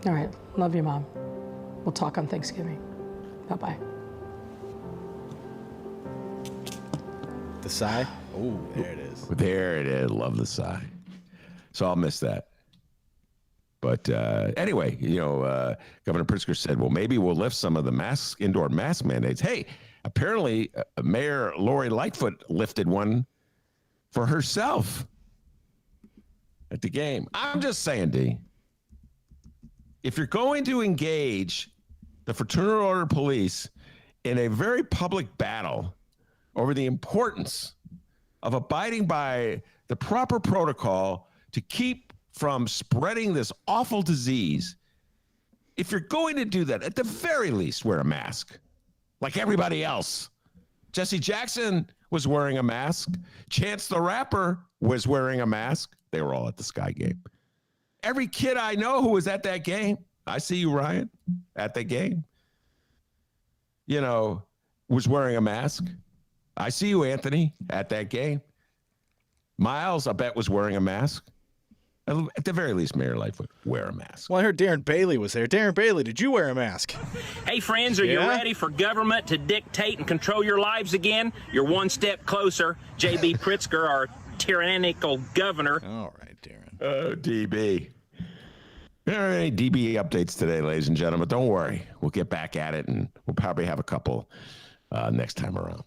All right, love you, Mom. We'll talk on Thanksgiving. Bye-bye. The sigh? Oh, there it is. There it is. Love the sigh. So I'll miss that. But anyway, Governor Pritzker said, well, maybe we'll lift some of the indoor mask mandates. Hey, apparently Mayor Lori Lightfoot lifted one for herself at the game. I'm just saying, D, if you're going to engage the Fraternal Order Police in a very public battle over the importance of abiding by the proper protocol to keep from spreading this awful disease, if you're going to do that, at the very least, wear a mask like everybody else. Jesse Jackson was wearing a mask. Chance the Rapper was wearing a mask. They were all at the Sky game. Every kid I know who was at that game, I see you, Ryan, at the game, was wearing a mask. I see you, Anthony, at that game. Miles, I bet, was wearing a mask. At the very least, Mayor Lightfoot, wear a mask. Well, I heard Darren Bailey was there. Darren Bailey, did you wear a mask? Hey, friends, are you ready for government to dictate and control your lives again? You're one step closer. J.B. Pritzker, our tyrannical governor. All right, Darren. Oh, DB. There aren't any DB updates today, ladies and gentlemen. Don't worry. We'll get back at it, and we'll probably have a couple next time around.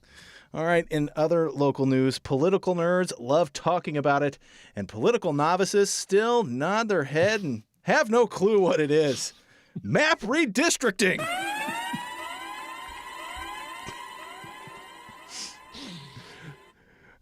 All right, in other local news, political nerds love talking about it, and political novices still nod their head and have no clue what it is. Map redistricting.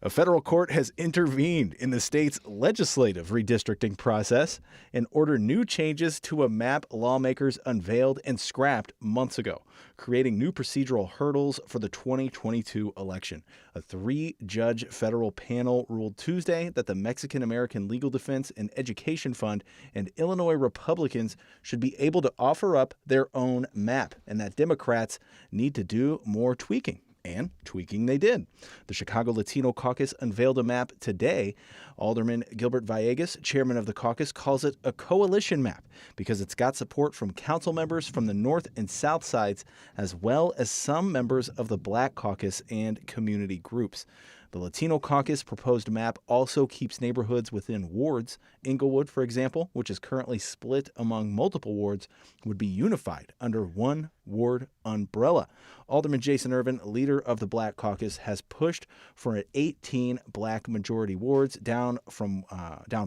A federal court has intervened in the state's legislative redistricting process and ordered new changes to a map lawmakers unveiled and scrapped months ago, creating new procedural hurdles for the 2022 election. A 3-judge federal panel ruled Tuesday that the Mexican American Legal Defense and Education Fund and Illinois Republicans should be able to offer up their own map, and that Democrats need to do more tweaking. And tweaking they did. The Chicago Latino Caucus unveiled a map today. Alderman Gilbert Villegas, chairman of the caucus, calls it a coalition map because it's got support from council members from the north and south sides, as well as some members of the Black Caucus and community groups. The Latino Caucus proposed map also keeps neighborhoods within wards. Inglewood, for example, which is currently split among multiple wards, would be unified under one ward umbrella. Alderman Jason Irvin, leader of the Black Caucus, has pushed for 18 Black majority wards, down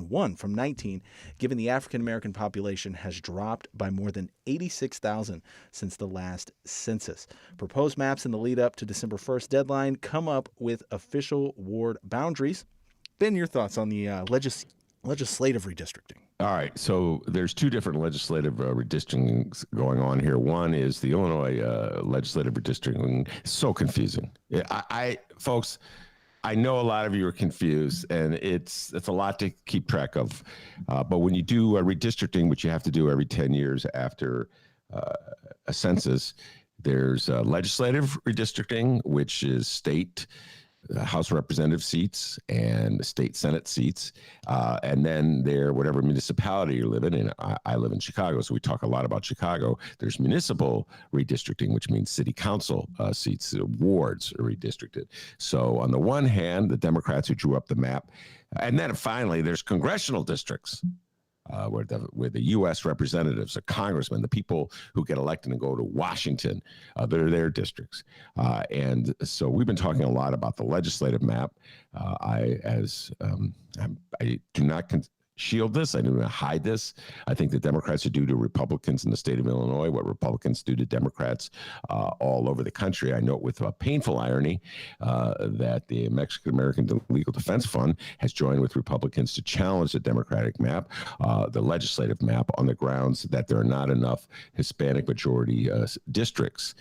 one from 19, given the African American population has dropped by more than 86,000 since the last census. Proposed maps in the lead up to December 1st deadline come up with official ward boundaries. Ben, your thoughts on the legislative redistricting? All right, so there's two different legislative redistricting going on here. One is the Illinois legislative redistricting. It's so confusing. Folks, I know a lot of you are confused, and it's a lot to keep track of. But when you do redistricting, which you have to do every 10 years after a census, there's legislative redistricting, which is state House of Representative seats and state Senate seats. And then whatever municipality you live in, I live in Chicago, so we talk a lot about Chicago. There's municipal redistricting, which means city council seats, wards are redistricted. So on the one hand, the Democrats who drew up the map, and then finally there's congressional districts. Where the U.S. representatives, the congressmen, the people who get elected and go to Washington, they're their districts. And so we've been talking a lot about the legislative map. I do not shield this. I do not hide this. I think the Democrats should do to Republicans in the state of Illinois what Republicans do to Democrats all over the country. I note with painful irony that the Mexican American Legal Defense Fund has joined with Republicans to challenge the Democratic map, the legislative map, on the grounds that there are not enough Hispanic majority districts.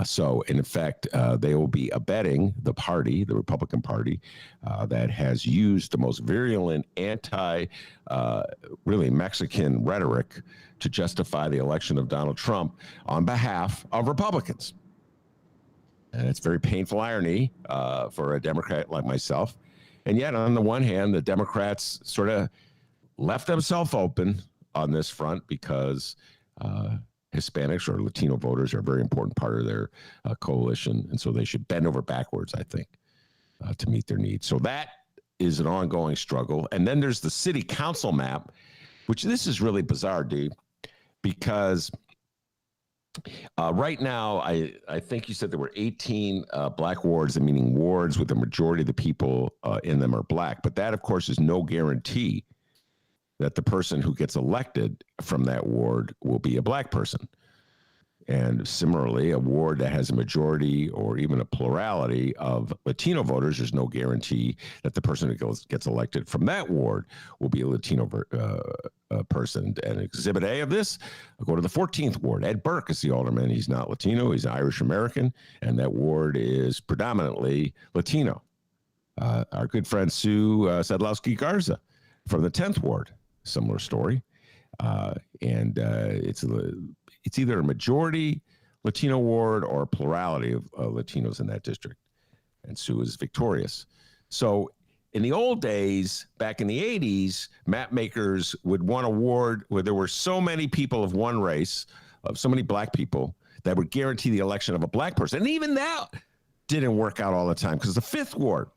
So in effect, they will be abetting the party, the Republican Party, that has used the most virulent really Mexican rhetoric to justify the election of Donald Trump on behalf of Republicans. And it's very painful irony for a Democrat like myself. And yet, on the one hand, the Democrats sort of left themselves open on this front because Hispanics or Latino voters are a very important part of their coalition. And so they should bend over backwards, I think, to meet their needs. So that is an ongoing struggle. And then there's the city council map, which this is really bizarre, dude, because right now, I think you said there were 18 black wards, meaning wards with the majority of the people in them are black. But that, of course, is no guarantee that the person who gets elected from that ward will be a black person. And similarly, a ward that has a majority or even a plurality of Latino voters, there's no guarantee that the person who gets elected from that ward will be a Latino person. And Exhibit A of this, I'll go to the 14th ward. Ed Burke is the alderman. He's not Latino. He's Irish American. And that ward is predominantly Latino. Our good friend Sue Sadlowski Garza from the 10th ward, similar story. It's either a majority Latino ward or a plurality of Latinos in that district. And Sue is victorious. So in the old days, back in the 80s, map makers would want a ward where there were so many people of one race, of so many black people, that would guarantee the election of a black person. And even that didn't work out all the time, because the 5th ward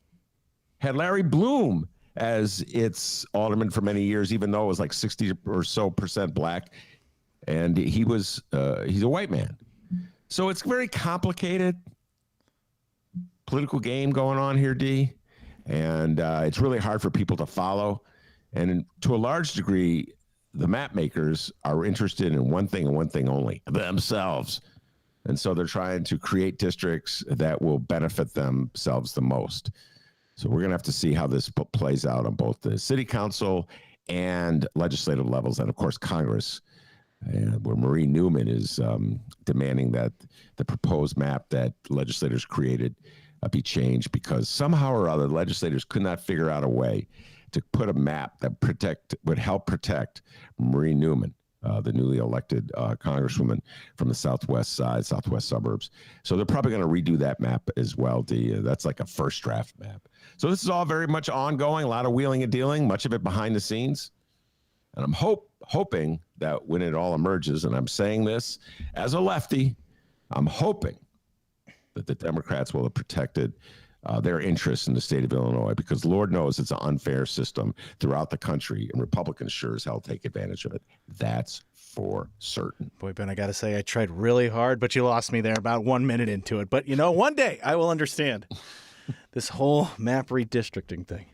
had Larry Bloom as its alderman for many years, even though it was like 60 or so % black. And he's a white man. So it's very complicated political game going on here, D. And it's really hard for people to follow. And to a large degree, the map makers are interested in one thing and one thing only, themselves. And so they're trying to create districts that will benefit themselves the most. So we're going to have to see how this plays out on both the city council and legislative levels, and of course Congress, where Marie Newman is demanding that the proposed map that legislators created be changed, because somehow or other legislators could not figure out a way to put a map that would help protect Marie Newman, the newly elected congresswoman from the southwest suburbs. So they're probably going to redo that map as well, D. That's like a first draft map. So this is all very much ongoing, a lot of wheeling and dealing, much of it behind the scenes. And I'm hoping that when it all emerges, and I'm saying this as a lefty, I'm hoping that the Democrats will have protected their interests in the state of Illinois, because Lord knows it's an unfair system throughout the country, and Republicans sure as hell take advantage of it. That's for certain. Boy, Ben, I got to say, I tried really hard, but you lost me there about 1 minute into it. But, one day I will understand this whole map redistricting thing.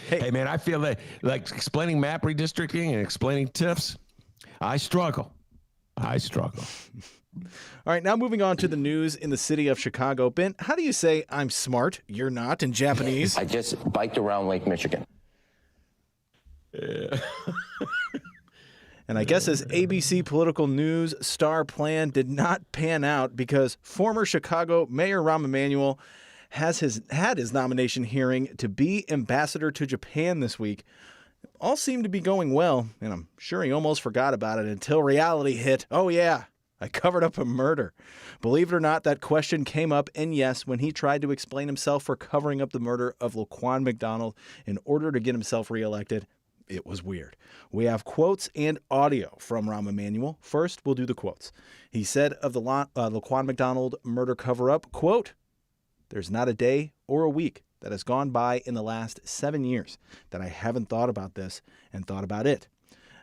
Hey, man, I feel that, like, explaining map redistricting and explaining TIFs, I struggle. All right, now moving on to the news in the city of Chicago. Ben, how do you say "I'm smart, you're not" in Japanese? I just biked around Lake Michigan. Yeah. And I guess as ABC Political News star plan did not pan out, because former Chicago Mayor Rahm Emanuel had his nomination hearing to be ambassador to Japan this week. All seemed to be going well, and I'm sure he almost forgot about it until reality hit. Oh yeah, I covered up a murder. Believe it or not, that question came up, and yes, when he tried to explain himself for covering up the murder of Laquan McDonald in order to get himself reelected, it was weird. We have quotes and audio from Rahm Emanuel. First, we'll do the quotes. He said of the Laquan McDonald murder cover-up, quote, "There's not a day or a week that has gone by in the last 7 years that I haven't thought about this and thought about it."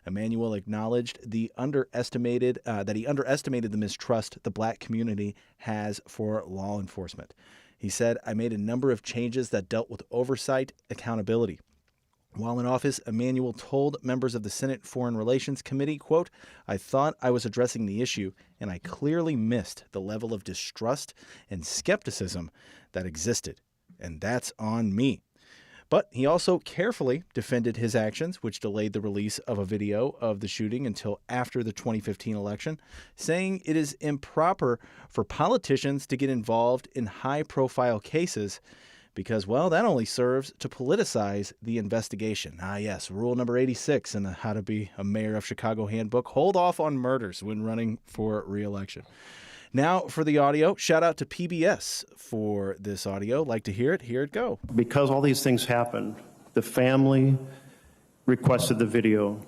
Emanuel acknowledged that he underestimated the mistrust the black community has for law enforcement. He said, "I made a number of changes that dealt with oversight, accountability." While in office, Emanuel told members of the Senate Foreign Relations Committee, quote, "I thought I was addressing the issue, and I clearly missed the level of distrust and skepticism that existed, and that's on me." But he also carefully defended his actions, which delayed the release of a video of the shooting until after the 2015 election, saying it is improper for politicians to get involved in high-profile cases because, well, that only serves to politicize the investigation. Ah, yes, rule number 86 in the How to Be a Mayor of Chicago handbook: hold off on murders when running for re-election. Now for the audio. Shout out to PBS for this audio. Like to hear it? Here it go. Because all these things happened, the family requested the video.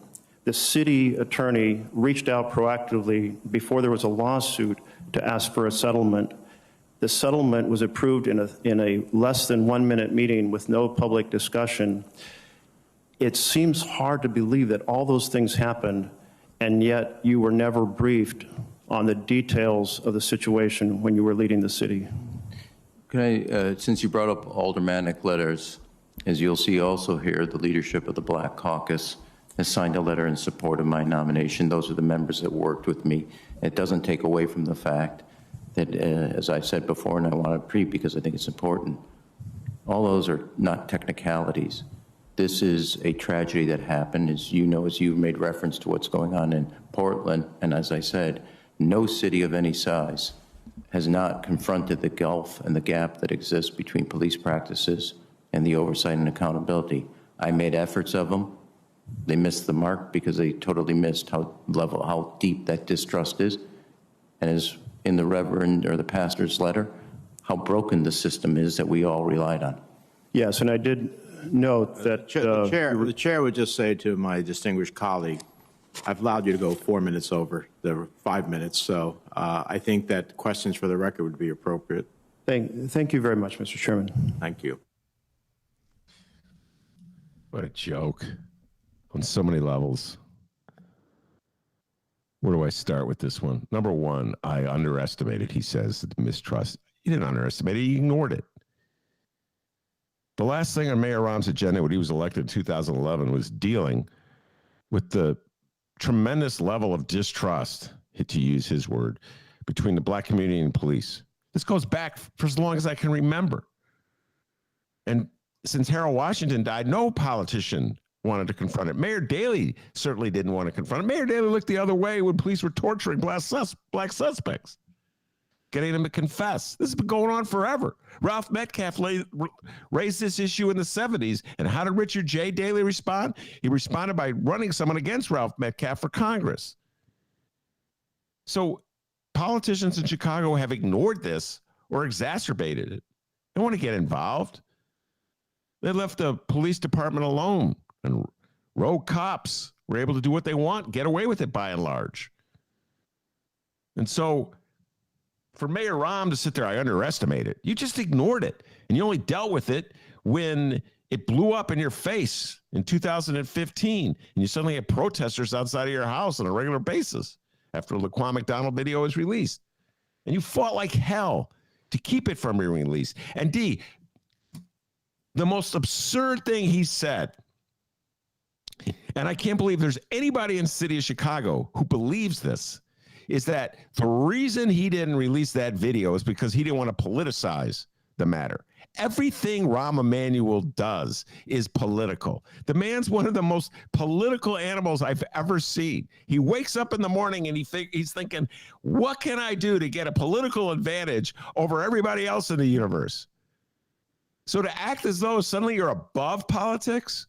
The city attorney reached out proactively before there was a lawsuit to ask for a settlement. The settlement was approved in a less than 1 minute meeting with no public discussion. It seems hard to believe that all those things happened, and yet you were never briefed on the details of the situation when you were leading the city. Can I, since you brought up aldermanic letters, as you'll see also here, the leadership of the Black Caucus has signed a letter in support of my nomination. Those are the members that worked with me. It doesn't take away from the fact that, as I said before, and I want to repeat because I think it's important, all those are not technicalities. This is a tragedy that happened, as you know, as you've made reference to what's going on in Portland. And as I said, no city of any size has not confronted the gulf and the gap that exists between police practices and the oversight and accountability. I made efforts of them. They missed the mark because they totally missed how deep that distrust is. And as in the Reverend or the pastor's letter, how broken the system is that we all relied on. Yes, and I did note that the chair would just say to my distinguished colleague, I've allowed you to go 4 minutes over the 5 minutes, so I think that questions for the record would be appropriate. Thank you very much, Mr. Chairman. Thank you. What a joke on so many levels. Where do I start with this one? Number one, I underestimated, he says, the mistrust. He didn't underestimate it. He ignored it. The last thing on Mayor Rahm's agenda when he was elected in 2011 was dealing with the tremendous level of distrust, to use his word, between the black community and police. This goes back for as long as I can remember. And since Harold Washington died, no politician wanted to confront it. Mayor Daley certainly didn't want to confront it. Mayor Daley looked the other way when police were torturing black suspects, getting them to confess. This has been going on forever. Ralph Metcalf raised this issue in the 70s. And how did Richard J. Daley respond? He responded by running someone against Ralph Metcalf for Congress. So politicians in Chicago have ignored this or exacerbated it. They want to get involved. They left the police department alone, and rogue cops were able to do what they want, get away with it by and large. And so for Mayor Rahm to sit there, I underestimate it. You just ignored it, and you only dealt with it when it blew up in your face in 2015, and you suddenly had protesters outside of your house on a regular basis after the Laquan McDonald video was released. And you fought like hell to keep it from being released. And D, the most absurd thing he said, and I can't believe there's anybody in the city of Chicago who believes this, is that the reason he didn't release that video is because he didn't want to politicize the matter. Everything Rahm Emanuel does is political. The man's one of the most political animals I've ever seen. He wakes up in the morning and he's thinking, what can I do to get a political advantage over everybody else in the universe? So to act as though suddenly you're above politics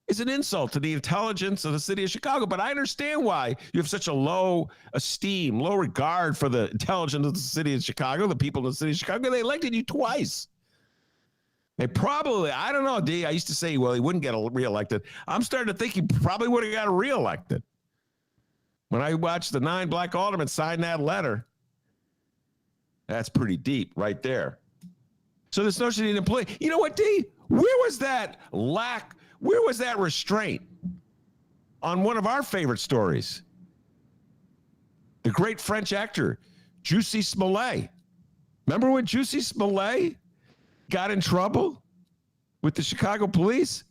is an insult to the intelligence of the city of Chicago. But I understand why you have such a low esteem, low regard for the intelligence of the city of Chicago, the people of the city of Chicago. They elected you twice. They probably, I don't know, D, I used to say, well, he wouldn't get reelected. I'm starting to think he probably would have got reelected. When I watched the 9 black aldermen sign that letter, that's pretty deep right there. So this notion he didn't play. You know what, D? Where was that restraint on one of our favorite stories? The great French actor, Jussie Smollett. Remember when Jussie Smollett got in trouble with the Chicago police?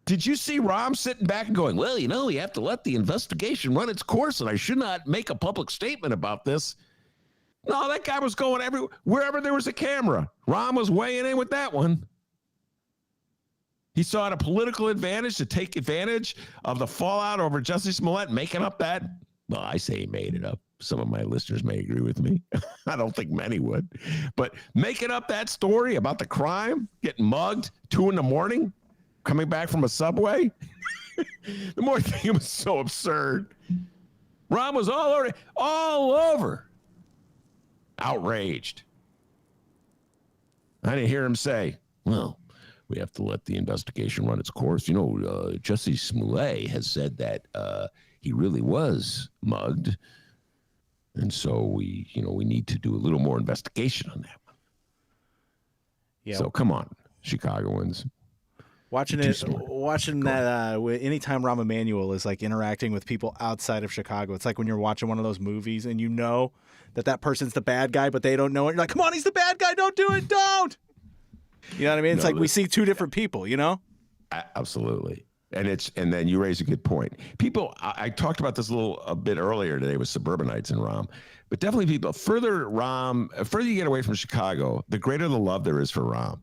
Did you see Rahm sitting back and going, well, you know, you have to let the investigation run its course, and I should not make a public statement about this? No, that guy was going wherever there was a camera. Rahm was weighing in with that one. He saw it a political advantage to take advantage of the fallout over Jussie Smollett, making up that. Well, I say he made it up. Some of my listeners may agree with me. I don't think many would. But making up that story about the crime, getting mugged 2 a.m, coming back from a subway. The more thing was so absurd. Rahm was all over. Outraged. I didn't hear him say, well, we have to let the investigation run its course. You know, Jussie Smollett has said that he really was mugged. And so we need to do a little more investigation on that one. Yeah. So come on, Chicagoans. Watching that, anytime Rahm Emanuel is like interacting with people outside of Chicago, it's like when you're watching one of those movies and you know that person's the bad guy, but they don't know it. You're like, come on, he's the bad guy. Don't do it. Don't. You know what I mean? It's like we see 2 different people, you know? Absolutely. and then you raise a good point. People, I talked about this a bit earlier today with suburbanites in Rahm, but definitely people further you get away from Chicago, the greater the love there is for Rahm.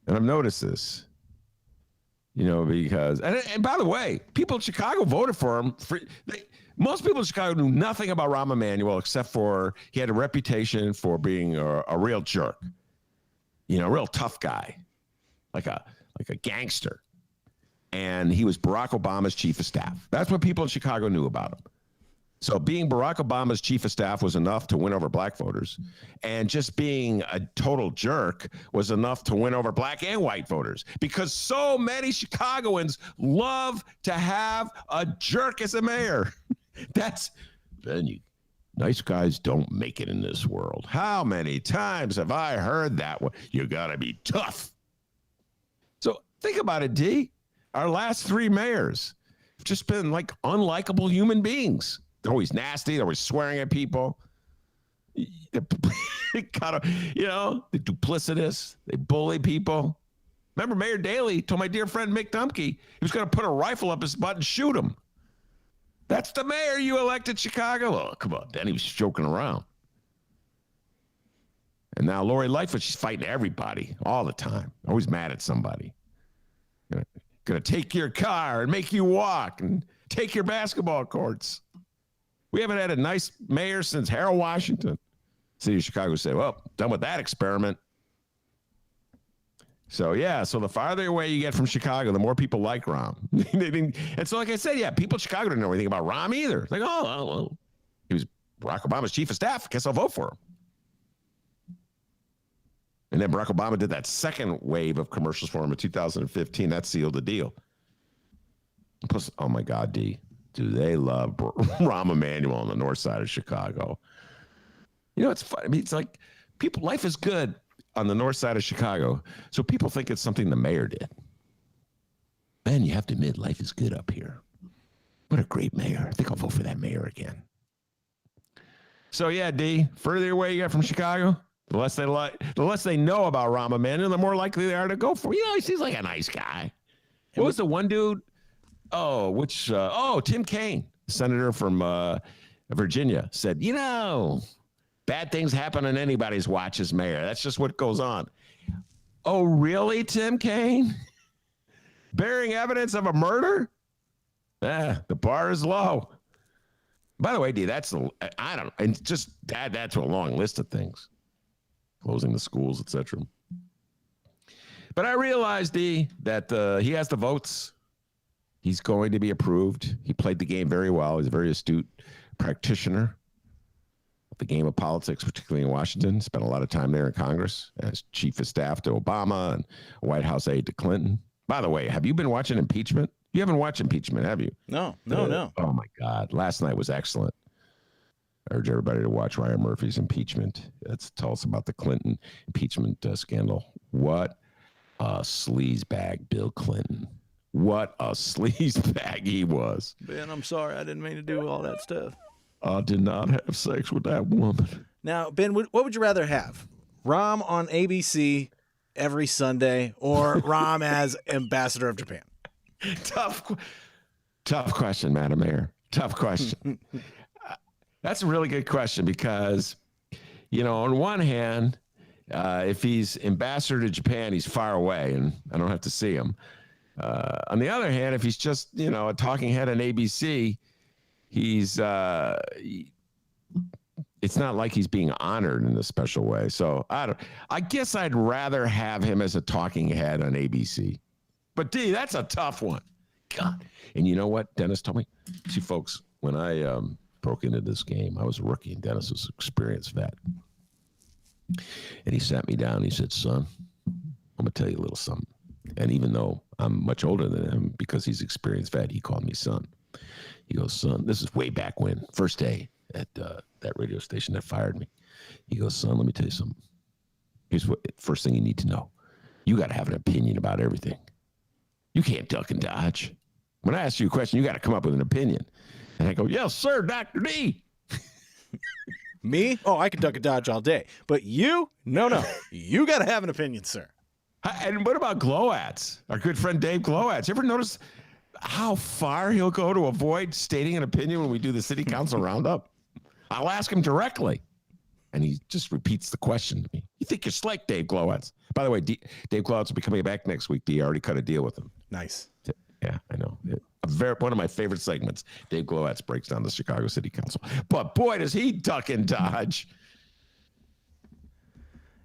And I've noticed this, because and by the way, people in Chicago voted for him. Most people in Chicago knew nothing about Rahm Emanuel except for he had a reputation for being a real jerk, a real tough guy, like a gangster. And he was Barack Obama's chief of staff. That's what people in Chicago knew about him. So being Barack Obama's chief of staff was enough to win over black voters. And just being a total jerk was enough to win over black and white voters. Because so many Chicagoans love to have a jerk as a mayor. Nice guys don't make it in this world. How many times have I heard that one? You gotta be tough. So think about it, D. Our last 3 mayors have just been like unlikable human beings. They're always nasty. They're always swearing at people. They're duplicitous. They bully people. Remember, Mayor Daley told my dear friend Mick Dumke he was going to put a rifle up his butt and shoot him. That's the mayor you elected Chicago. Oh, come on. Then he was joking around. And now Lori Lightfoot, she's fighting everybody all the time. Always mad at somebody. Going to take your car and make you walk and take your basketball courts. We haven't had a nice mayor since Harold Washington. City of Chicago said, well, done with that experiment. So, the farther away you get from Chicago, the more people like Rahm. And so, like I said, people in Chicago didn't know anything about Rahm either. Like, well, he was Barack Obama's chief of staff. I guess I'll vote for him. And then Barack Obama did that second wave of commercials for him in 2015. That sealed the deal. Plus, oh my God, D, do they love Rahm Emanuel on the north side of Chicago? It's funny. I mean, it's like life is good on the north side of Chicago. So people think it's something the mayor did. Man, you have to admit, life is good up here. What a great mayor. I think I'll vote for that mayor again. So D, further away you get from Chicago, the less they know about Rahm Emanuel, the more likely they are to go for. He seems like a nice guy. What was the one dude? Tim Kaine, senator from Virginia, said, bad things happen on anybody's watch as mayor. That's just what goes on. Oh, really, Tim Kaine? Bearing evidence of a murder? The bar is low. By the way, D, that's a long list of things. Closing the schools, etc. But I realized, D, that he has the votes. He's going to be approved. He played the game very well. He's a very astute practitioner of the game of politics, particularly in Washington. Spent a lot of time there in Congress as chief of staff to Obama and White House aide to Clinton. By the way, have you been watching impeachment? You haven't watched impeachment, have you? No. Oh, my God. Last night was excellent. I urge everybody to watch Ryan Murphy's impeachment. Tell us about the Clinton impeachment scandal. What a sleazebag Bill Clinton. What a sleazebag he was. Ben, I'm sorry. I didn't mean to do all that stuff. I did not have sex with that woman. Now, Ben, what would you rather have? Rahm on ABC every Sunday or Rahm as ambassador of Japan? Tough question, Madam Mayor. Tough question. That's a really good question because, on one hand, if he's ambassador to Japan, he's far away and I don't have to see him. On the other hand, if he's just, a talking head on ABC, it's not like he's being honored in a special way. So I guess I'd rather have him as a talking head on ABC. But D, that's a tough one. God. And you know what Dennis told me? See, folks, when I broke into this game, I was a rookie and Dennis was an experienced vet. And he sat me down and he said, son, I'm going to tell you a little something. And even though I'm much older than him, because he's experienced vet, he called me son. He goes, son, this is way back when, first day at that radio station that fired me. He goes, son, let me tell you something. Here's what first thing you need to know. You got to have an opinion about everything. You can't duck and dodge. When I ask you a question, you got to come up with an opinion. And I go, yes, sir, Dr. D. Me? Oh, I can duck and dodge all day. But you? No. You got to have an opinion, sir. And what about Glowats? Our good friend Dave Glowats. You ever notice how far he'll go to avoid stating an opinion when we do the city council roundup? I'll ask him directly, and he just repeats the question to me. You think you're slick, Dave Glowats? By the way, Dave Glowats will be coming back next week. D already cut a deal with him. Nice. Yeah, I know. One of my favorite segments. Dave Glowats breaks down the Chicago City Council. But boy, does he duck and dodge.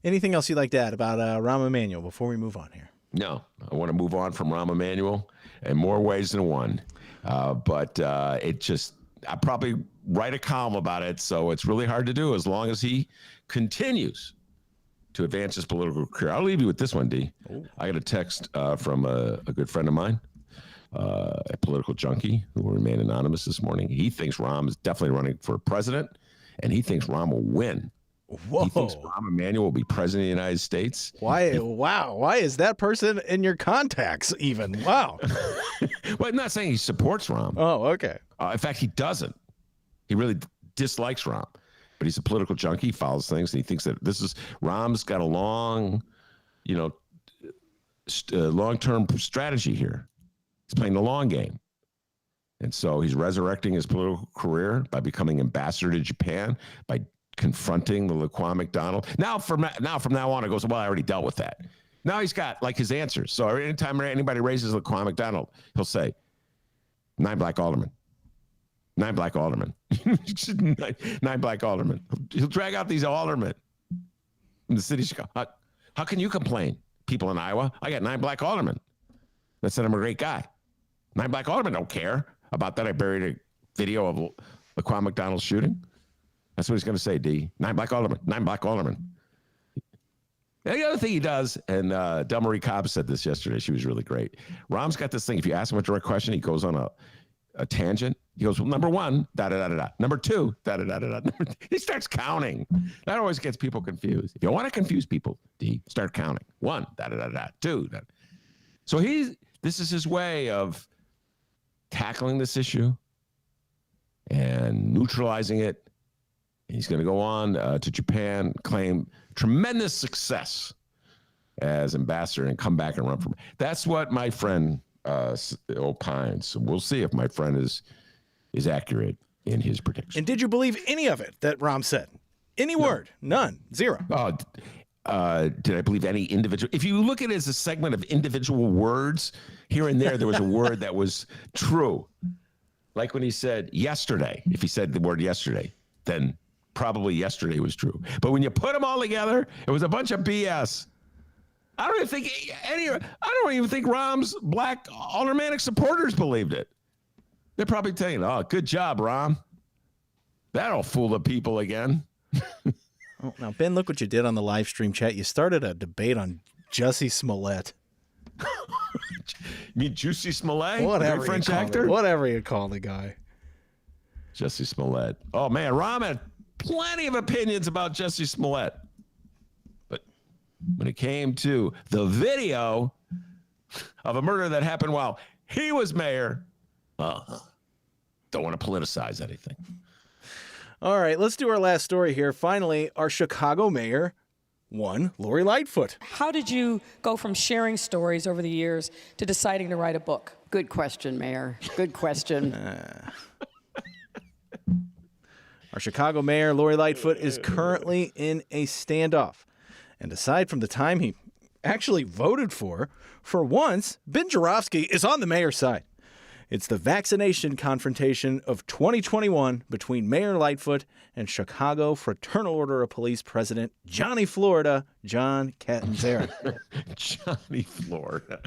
Anything else you'd like to add about Rahm Emanuel before we move on here? No, I want to move on from Rahm Emanuel in more ways than one. But I probably write a column about it, so it's really hard to do as long as he continues to advance his political career. I'll leave you with this one, D. I got a text from a good friend of mine, a political junkie who will remain anonymous this morning. He thinks Rahm is definitely running for president, and he thinks Rahm will win. Whoa. He thinks Rahm Emanuel will be president of the United States. Why? Wow. Why is that person in your contacts even? Wow. Well, I'm not saying he supports Rahm. Oh, okay. In fact, he doesn't. He really dislikes Rahm. But he's a political junkie, follows things, and he thinks that Rahm's got a long-term strategy here. He's playing the long game. And so he's resurrecting his political career by becoming ambassador to Japan, by confronting the Laquan McDonald. Now from now on, it goes, well, I already dealt with that. Now he's got like his answers. So anytime anybody raises Laquan McDonald, he'll say, 9 black aldermen. 9 black aldermen. 9 black aldermen. He'll drag out these aldermen in the city of Chicago. How can you complain, people in Iowa? I got 9 black aldermen that said I'm a great guy. 9 black aldermen don't care about that. I buried a video of Laquan McDonald's shooting. That's what he's going to say, D. 9 black aldermen. 9 black aldermen. And the other thing he does, and Del Marie Cobb said this yesterday. She was really great. Rahm's got this thing. If you ask him a direct question, he goes on a tangent. He goes, well, number 1, da-da-da-da-da. Number 2, da-da-da-da-da. He starts counting. That always gets people confused. If you want to confuse people, D, start counting. 1, da-da-da-da. 2, da. So this is his way of tackling this issue and neutralizing it. He's going to go on to Japan, claim tremendous success as ambassador, and come back and run for. That's what my friend opines. So we'll see if my friend is accurate in his prediction. And did you believe any of it that Rahm said? Any word? None. Zero. Did I believe any individual? If you look at it as a segment of individual words, here and there was a word that was true. Like when he said yesterday, if he said the word yesterday, then probably yesterday was true. But when you put them all together, it was a bunch of BS. I don't even think Rahm's black aldermanic supporters believed it. They're probably saying, oh, good job, Rahm. That'll fool the people again. Oh, now, Ben, look what you did on the live stream chat. You started a debate on Jussie Smollett. You mean Juicy Smollett? Whatever, the French actor? Whatever you call the guy. Jussie Smollett. Oh, man, Rahm had plenty of opinions about Jussie Smollett. But when it came to the video of a murder that happened while he was mayor, don't want to politicize anything. All right, let's do our last story here. Finally, our Chicago mayor won, Lori Lightfoot. How did you go from sharing stories over the years to deciding to write a book? Good question, Mayor. Good question. Our Chicago mayor, Lori Lightfoot, is currently in a standoff. And aside from the time he actually voted for once, Ben Joravsky is on the mayor's side. It's the vaccination confrontation of 2021 between Mayor Lightfoot and Chicago Fraternal Order of Police President Johnny Florida, John Catanzara. Johnny Florida.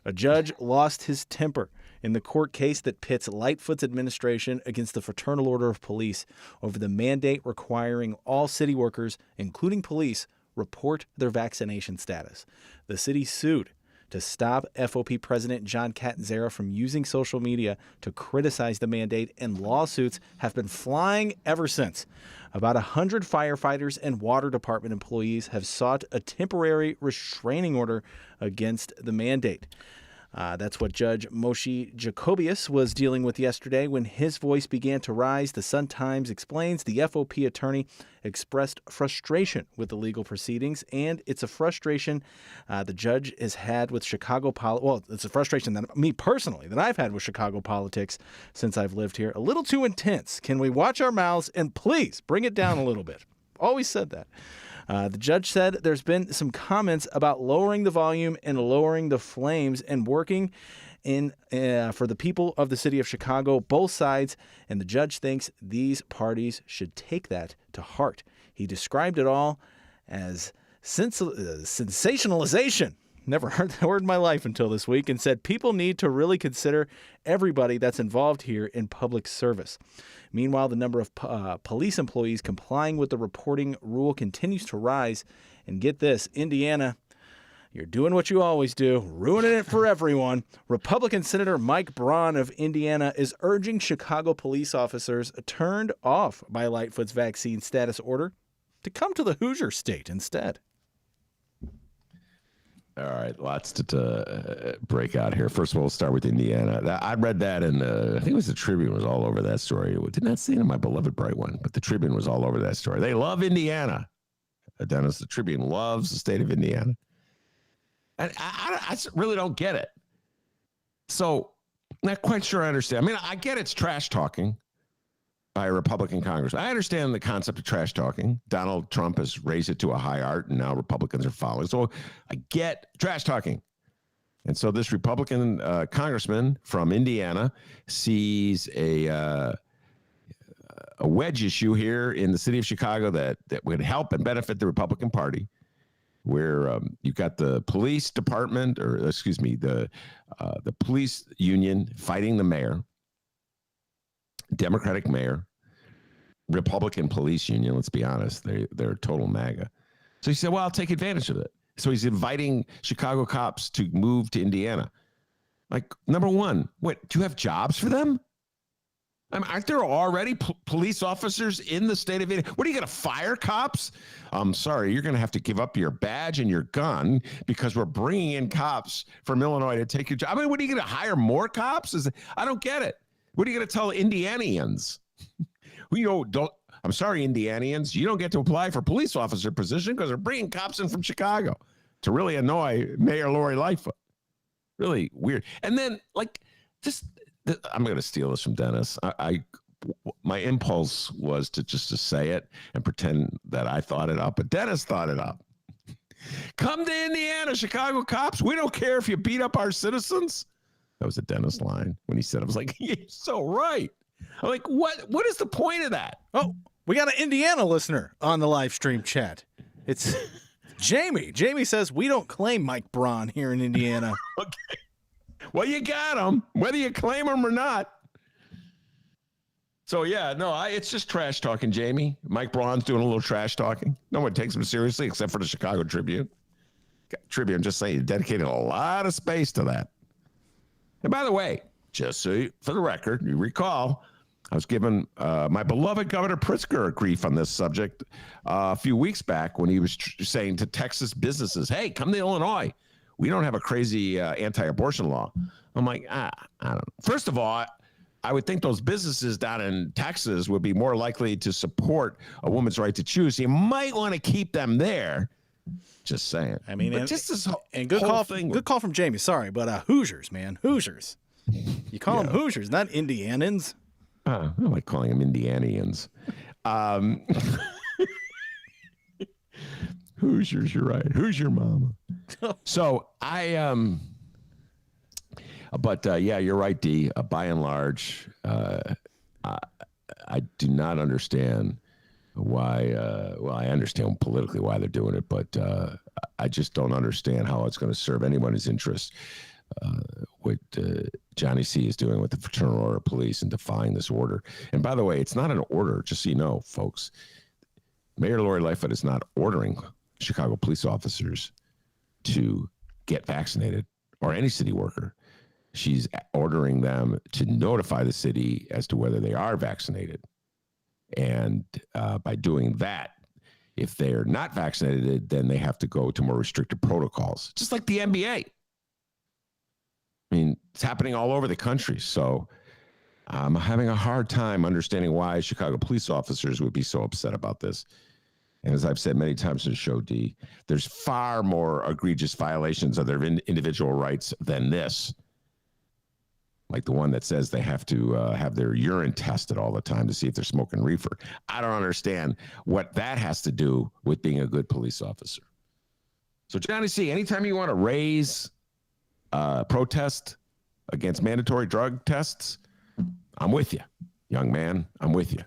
A judge lost his temper in the court case that pits Lightfoot's administration against the Fraternal Order of Police over the mandate requiring all city workers, including police, report their vaccination status. The city sued to stop FOP President John Catanzara from using social media to criticize the mandate, and lawsuits have been flying ever since. About 100 firefighters and water department employees have sought a temporary restraining order against the mandate. That's what Judge Moshe Jacobius was dealing with yesterday when his voice began to rise. The Sun-Times explains the FOP attorney expressed frustration with the legal proceedings, and it's a frustration the judge has had with Chicago well, it's a frustration that me personally, that I've had with Chicago politics since I've lived here. A little too intense. Can we watch our mouths and please bring it down a little bit? Always said that. The judge said there's been some comments about lowering the volume and lowering the flames and working for the people of the city of Chicago, both sides, and the judge thinks these parties should take that to heart. He described it all as sensationalization. Never heard that word in my life until this week, and said people need to really consider everybody that's involved here in public service. Meanwhile, the number of police employees complying with the reporting rule continues to rise. And get this, Indiana, you're doing what you always do, ruining it for everyone. Republican Senator Mike Braun of Indiana is urging Chicago police officers turned off by Lightfoot's vaccine status order to come to the Hoosier state instead. All right, lots to break out here. First of all, we'll start with Indiana. I read that, and I think it was the Tribune was all over that story. Did not see it in my beloved Bright One, but the Tribune was all over that story. They love Indiana. Dennis, the Tribune loves the state of Indiana. And I really don't get it. So, not quite sure I understand. I mean, I get it's trash talking by a Republican Congress. I understand the concept of trash talking. Donald Trump has raised it to a high art, and now Republicans are following. So I get trash talking. And so this Republican congressman from Indiana sees a wedge issue here in the city of Chicago that would help and benefit the Republican Party, where you've got the police department, or excuse me, the police union fighting the mayor, Democratic mayor, Republican police union, let's be honest, they're total MAGA. So he said, well, I'll take advantage of it. So he's inviting Chicago cops to move to Indiana. Like, number one, do you have jobs for them? I mean, aren't there already police officers in the state of Indiana? What, are you going to fire cops? I'm sorry, you're going to have to give up your badge and your gun because we're bringing in cops from Illinois to take your job. I mean, what, are you going to hire more cops? I don't get it. What are you going to tell Indianians? I'm sorry, Indianians, you don't get to apply for police officer position because they're bringing cops in from Chicago to really annoy Mayor Lori Lightfoot. Really weird. And then, I'm going to steal this from Dennis. My impulse was to say it and pretend that I thought it up, but Dennis thought it up. Come to Indiana, Chicago cops. We don't care if you beat up our citizens. That was a Dennis line when he said, I was like, you're so right. I'm like, what is the point of that? Oh, we got an Indiana listener on the live stream chat. It's Jamie. Jamie says, we don't claim Mike Braun here in Indiana. Okay. Well, you got him, whether you claim him or not. So, yeah, no, it's just trash talking, Jamie. Mike Braun's doing a little trash talking. No one takes him seriously except for the Chicago Tribune. Tribune, just saying, dedicated a lot of space to that. And by the way, just so for the record, you recall, I was giving my beloved Governor Pritzker grief on this subject a few weeks back when he was saying to Texas businesses, hey, come to Illinois. We don't have a crazy anti-abortion law. I'm like, I don't know. First of all, I would think those businesses down in Texas would be more likely to support a woman's right to choose. You might want to keep them there. Just saying. I mean, but just this and good call from Jamie. Sorry, but Hoosiers, man, Hoosiers. You call them Hoosiers, not Indianans. I don't like calling them Indianians. Hoosiers, you're right. Who's your mama? So yeah, you're right, D. By and large, I do not understand why. Well, I understand politically why they're doing it, but I just don't understand how it's going to serve anyone's interest. What Johnny C. is doing with the Fraternal Order of Police and defying this order. And by the way, it's not an order, just so you know, folks. Mayor Lori Lightfoot is not ordering Chicago police officers to get vaccinated, or any city worker. She's ordering them to notify the city as to whether they are vaccinated. And by doing that, if they're not vaccinated, then they have to go to more restricted protocols, just like the NBA. I mean, it's happening all over the country. So I'm having a hard time understanding why Chicago police officers would be so upset about this. And as I've said many times in the show, D, there's far more egregious violations of their individual rights than this. Like the one that says they have to have their urine tested all the time to see if they're smoking reefer. I don't understand what that has to do with being a good police officer. So Johnny C, anytime you want to raise protest against mandatory drug tests, I'm with you, young man. I'm with you.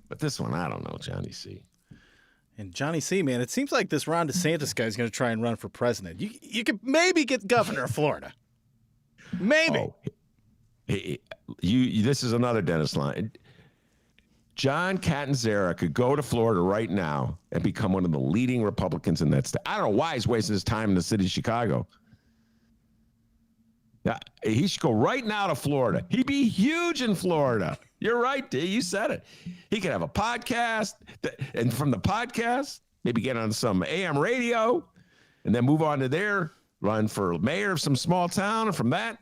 But this one, I don't know, Johnny C. And Johnny C, man, it seems like this Ron DeSantis guy is going to try and run for president. You could maybe get governor of Florida. Maybe. Oh, this is another Dennis line. John Catanzara could go to Florida right now and become one of the leading Republicans in that state. I don't know why he's wasting his time in the city of Chicago. Now, he should go right now to Florida. He'd be huge in Florida. You're right, D. You said it. He could have a podcast, and from the podcast, maybe get on some AM radio, and then move on to there, run for mayor of some small town, and from that,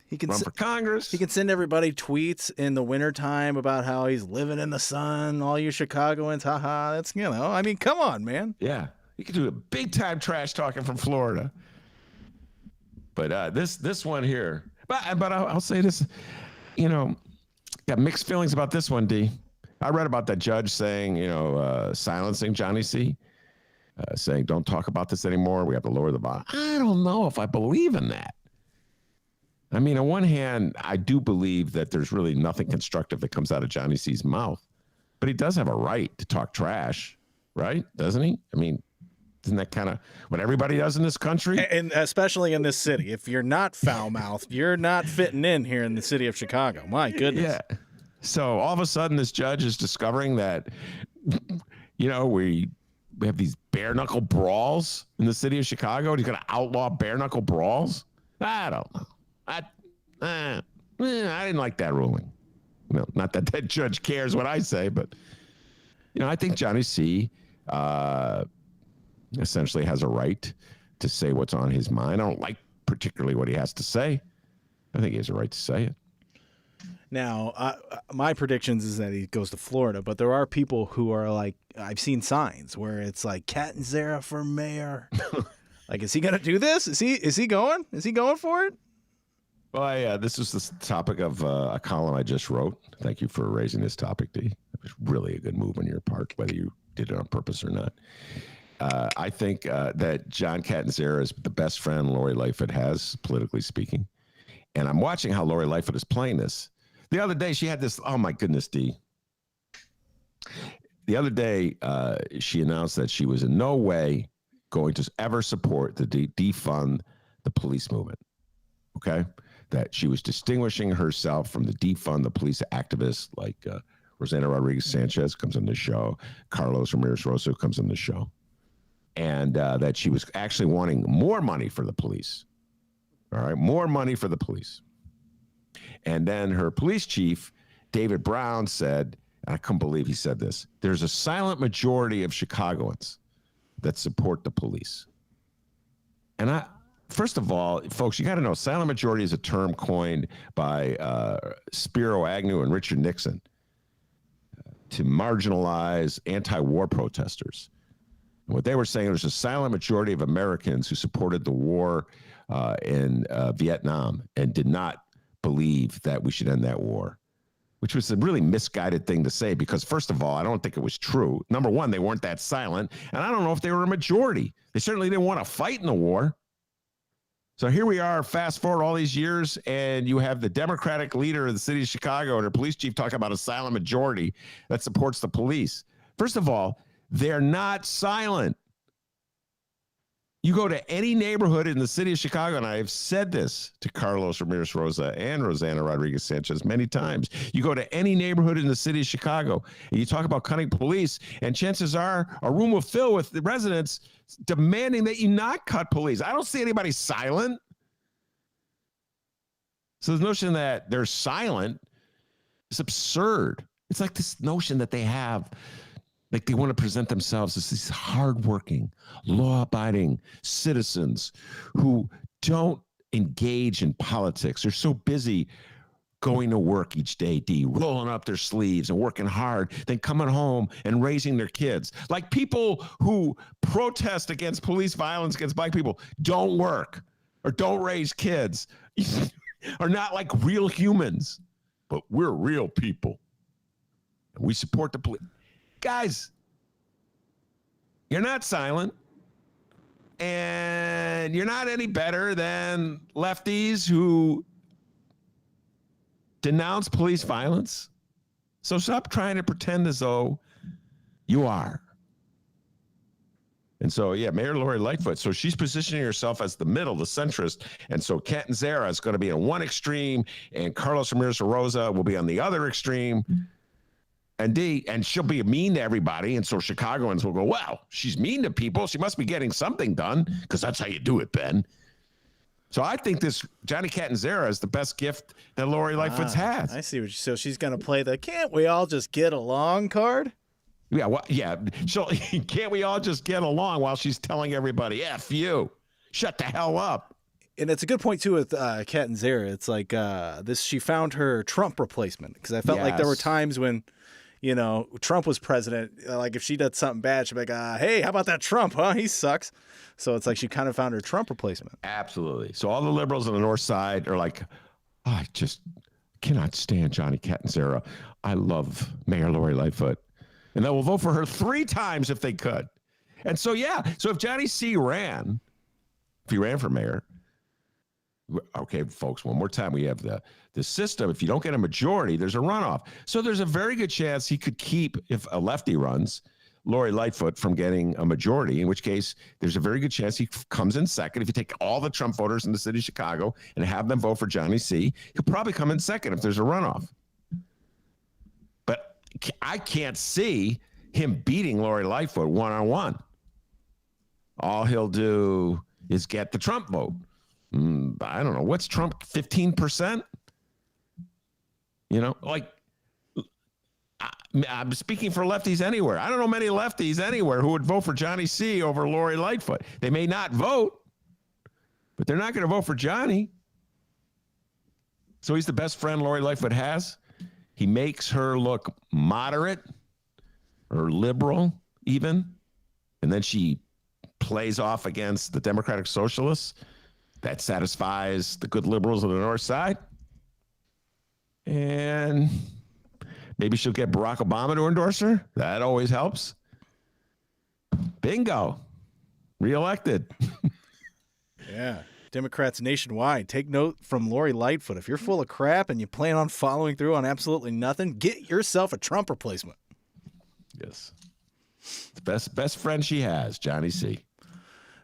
he can run for Congress. He can send everybody tweets in the wintertime about how he's living in the sun. All you Chicagoans, haha. That's, I mean, come on, man. Yeah. He could do a big-time trash talking from Florida. But this one here, but I'll say this, got mixed feelings about this one, D. I read about that judge saying, silencing Johnny C, saying, don't talk about this anymore. We have to lower the bar. I don't know if I believe in that. I mean, on one hand, I do believe that there's really nothing constructive that comes out of Johnny C's mouth, but he does have a right to talk trash, right? Doesn't he? I mean, isn't that kind of what everybody does in this country? And especially in this city. If you're not foul-mouthed, you're not fitting in here in the city of Chicago. My goodness. Yeah. So all of a sudden, this judge is discovering that, we have these bare-knuckle brawls in the city of Chicago. And he's going to outlaw bare-knuckle brawls? I don't know. I didn't like that ruling. Not that that judge cares what I say, but, I think Johnny C., essentially has a right to say what's on his mind. I don't like particularly what he has to say. I think he has a right to say it. Now, my predictions is that he goes to Florida, but there are people who are like, I've seen signs where it's like Catanzara for mayor. Like, is he going to do this? Is he going? Is he going for it? Well, this is the topic of a column I just wrote. Thank you for raising this topic, D. It was really a good move on your part, whether you did it on purpose or not. I think that John Catanzara is the best friend Lori Lightfoot has, politically speaking. And I'm watching how Lori Lightfoot is playing this. The other day, she had this, oh my goodness, D. The other day, she announced that she was in no way going to ever support the defund the police movement, okay? That she was distinguishing herself from the defund the police activists like Rosanna Rodriguez-Sanchez comes on the show, Carlos Ramirez-Rosso comes on the show. And that she was actually wanting more money for the police. All right, more money for the police. And then her police chief, David Brown, said, and I couldn't believe he said this, there's a silent majority of Chicagoans that support the police. And first of all, folks, you got to know, silent majority is a term coined by Spiro Agnew and Richard Nixon to marginalize anti-war protesters. And what they were saying, there's a silent majority of Americans who supported the war in Vietnam and did not believe that we should end that war, which was a really misguided thing to say because, first of all, I don't think it was true. Number one, they weren't that silent, and I don't know if they were a majority. They certainly didn't want to fight in the war. So here we are, fast forward all these years, and you have the Democratic leader of the city of Chicago and her police chief talking about a silent majority that supports the police. First of all, they're not silent. You go to any neighborhood in the city of Chicago, and I've said this to Carlos Ramirez-Rosa and Rosanna Rodriguez-Sanchez many times. You go to any neighborhood in the city of Chicago, and you talk about cutting police, and chances are a room will fill with the residents demanding that you not cut police. I don't see anybody silent. So the notion that they're silent is absurd. It's like this notion that they have, like they want to present themselves as these hardworking, law-abiding citizens who don't engage in politics. They're so busy going to work each day, D, rolling up their sleeves and working hard, then coming home and raising their kids. Like people who protest against police violence against black people don't work or don't raise kids, are not like real humans, but we're real people. We support the police. Guys, you're not silent, and you're not any better than lefties who denounce police violence. So stop trying to pretend as though you are. And so, yeah, Mayor Lori Lightfoot. So she's positioning herself as the middle, the centrist. And so Kent Zara is going to be on one extreme, and Carlos Ramirez Rosa will be on the other extreme. And she'll be mean to everybody. And so Chicagoans will go, wow, she's mean to people. She must be getting something done, because that's how you do it, Ben. So I think this Johnny Catanzara is the best gift that Lori Lightfoot's has. I see what so she's going to play the "Can't we all just get along" card? Yeah, well, yeah. So can't we all just get along while she's telling everybody, F you, shut the hell up. And it's a good point, too, with Catanzara. It's like she found her Trump replacement, because I felt like there were times when, you know, Trump was president. Like if she did something bad, she'd be like, hey, how about that Trump, huh? He sucks. So it's like she kind of found her Trump replacement. Absolutely. So all the liberals on the north side are like, oh, I just cannot stand Johnny Catanzara. I love Mayor Lori Lightfoot. And they will vote for her 3 times if they could. And so, yeah. So if Johnny C. ran, if he ran for mayor, okay, folks, one more time. We have the system. If you don't get a majority, there's a runoff. So there's a very good chance he could keep, if a lefty runs, Lori Lightfoot from getting a majority, in which case there's a very good chance he comes in second. If you take all the Trump voters in the city of Chicago and have them vote for Johnny C., he'll probably come in second if there's a runoff. But I can't see him beating Lori Lightfoot one-on-one. All he'll do is get the Trump vote. I don't know. What's Trump, 15%? You know, like, I'm speaking for lefties anywhere. I don't know many lefties anywhere who would vote for Johnny C. over Lori Lightfoot. They may not vote, but they're not going to vote for Johnny. So he's the best friend Lori Lightfoot has. He makes her look moderate or liberal even, and then she plays off against the Democratic Socialists. That satisfies the good liberals on the north side. And maybe she'll get Barack Obama to endorse her. That always helps. Bingo. Reelected. Yeah. Democrats nationwide, take note from Lori Lightfoot. If you're full of crap and you plan on following through on absolutely nothing, get yourself a Trump replacement. Yes. The best friend she has, Johnny C.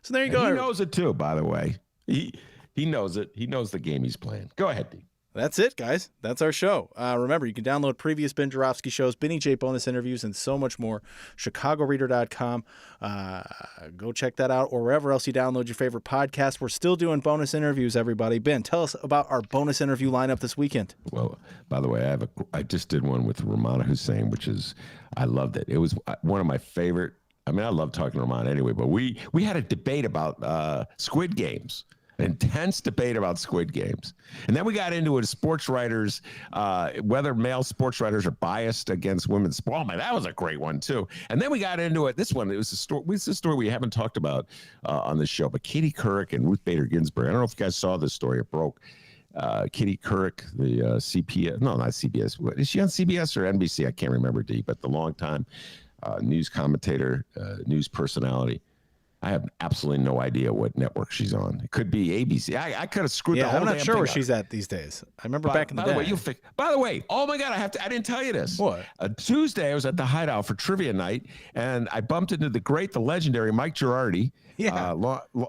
So there you go. He knows it too, by the way. He knows it. He knows the game he's playing. Go ahead, D. That's it, guys. That's our show. Remember, you can download previous Ben Joravsky shows, Benny J bonus interviews, and so much more. ChicagoReader.com. Go check that out, or wherever else you download your favorite podcast. We're still doing bonus interviews, everybody. Ben, tell us about our bonus interview lineup this weekend. Well, by the way, I just did one with Ramana Hussein, which is, I loved it. It was one of my favorite. I mean, I love talking to Ramana anyway, but we had a debate about Squid Games. An intense debate about Squid Games. And then we got into it, sports writers, whether male sports writers are biased against women's sport. Oh, man, that was a great one, too. And then we got into it. This one, it was a story we haven't talked about on this show, but Katie Couric and Ruth Bader Ginsburg. I don't know if you guys saw this story. It broke. Katie Couric, the CPS, no, not CBS. What, is she on CBS or NBC? I can't remember, D, but the longtime news commentator, news personality. I have absolutely no idea what network she's on. It could be ABC. I could have screwed the whole I'm not damn sure thing where up. she's at these days. I remember back in the day. By the way, oh my God, I didn't tell you this. What? Tuesday, I was at the Hideout for trivia night, and I bumped into the legendary Mike Girardi,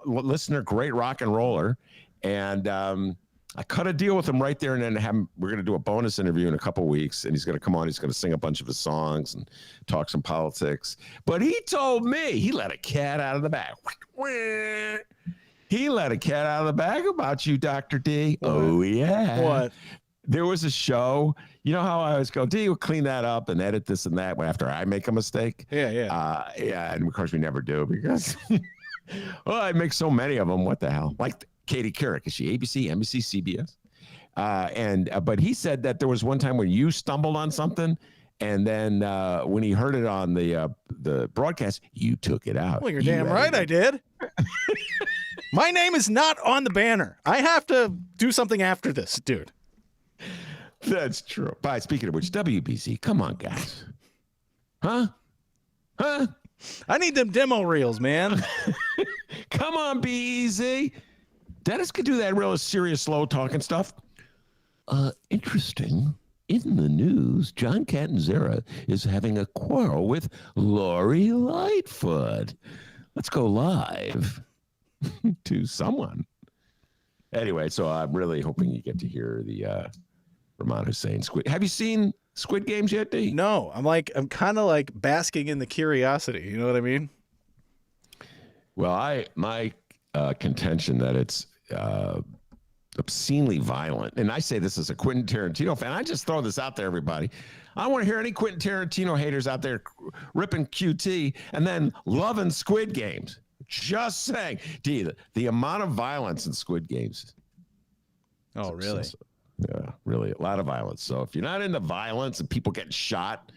listener, great rock and roller, and I cut a deal with him right there, and then we're going to do a bonus interview in a couple weeks, and he's going to come on. He's going to sing a bunch of his songs and talk some politics. But he told me he let a cat out of the bag. He let a cat out of the bag about you, Dr. D. What? Oh, yeah. What? There was a show. You know how I always go, D, we'll clean that up and edit this and that after I make a mistake? Yeah. And of course we never do because, well, I make so many of them. What the hell? Like, Katie Couric. Is she ABC, NBC, CBS? But he said that there was one time when you stumbled on something, and then when he heard it on the broadcast, you took it out. Well, you're damn right I did. My name is not on the banner. I have to do something after this, dude. That's true. But speaking of which, WBC, come on, guys. Huh? I need them demo reels, man. Come on, be easy. Dennis could do that real serious, slow talking stuff. Interesting. In the news, John Catanzara is having a quarrel with Lori Lightfoot. Let's go live to someone. Anyway, so I'm really hoping you get to hear the Rahman Hussein Squid. Have you seen Squid Games yet, D? No, I'm kind of like basking in the curiosity. You know what I mean? Well, my contention that it's obscenely violent, and I say this as a Quentin Tarantino fan. I just throw this out there, everybody. I don't want to hear any Quentin Tarantino haters out there ripping QT and then loving Squid Games. Just saying, D, the amount of violence in Squid Games. Oh, really? Yeah, really, a lot of violence. So if you're not into violence and people getting shot,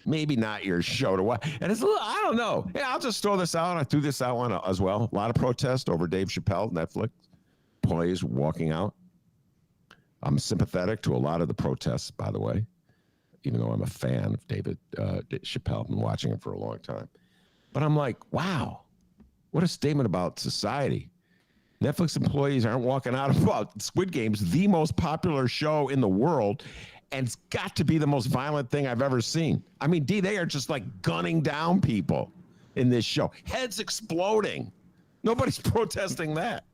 maybe not your show to watch. And it's a little, I don't know. Yeah, I'll just throw this out. I threw this out one as well. A lot of protest over Dave Chappelle, Netflix employees walking out. I'm sympathetic to a lot of the protests, by the way, even though I'm a fan of David Chappelle. I've been watching him for a long time. But I'm like, wow, what a statement about society. Netflix employees aren't walking out about Squid Games, the most popular show in the world, and it's got to be the most violent thing I've ever seen. I mean, D, they are just like gunning down people in this show. Heads exploding. Nobody's protesting that.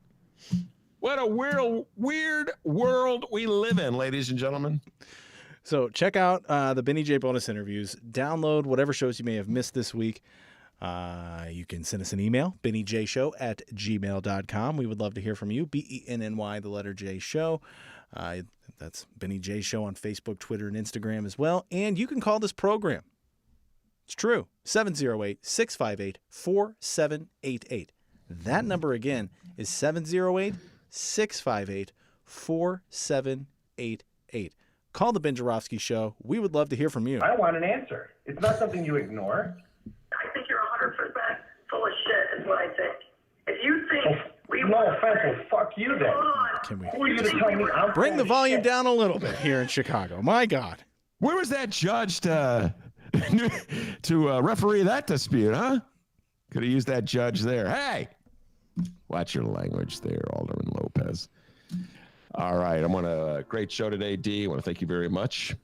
What a weird world we live in, ladies and gentlemen. So check out the Benny J bonus interviews. Download whatever shows you may have missed this week. You can send us an email, bennyjshow@gmail.com. We would love to hear from you. BENNY, the letter J show. That's Benny J Show on Facebook, Twitter, and Instagram as well. And you can call this program. It's true. 708-658-4788. That number again is 708-658-4788. Call the Ben Joravsky Show. We would love to hear from you. I want an answer. It's not something you ignore. I think you're 100% full of shit is what I think. If you think no offense, fuck you then. Can we Who are you to tell me I'm bring the full of volume shit? down a little bit here in Chicago? My God. Where was that judge to referee that dispute, huh? Could have used that judge there. Hey, watch your language there, Alderman Lopez. All right, I'm on a great show today, D. I want to thank you very much.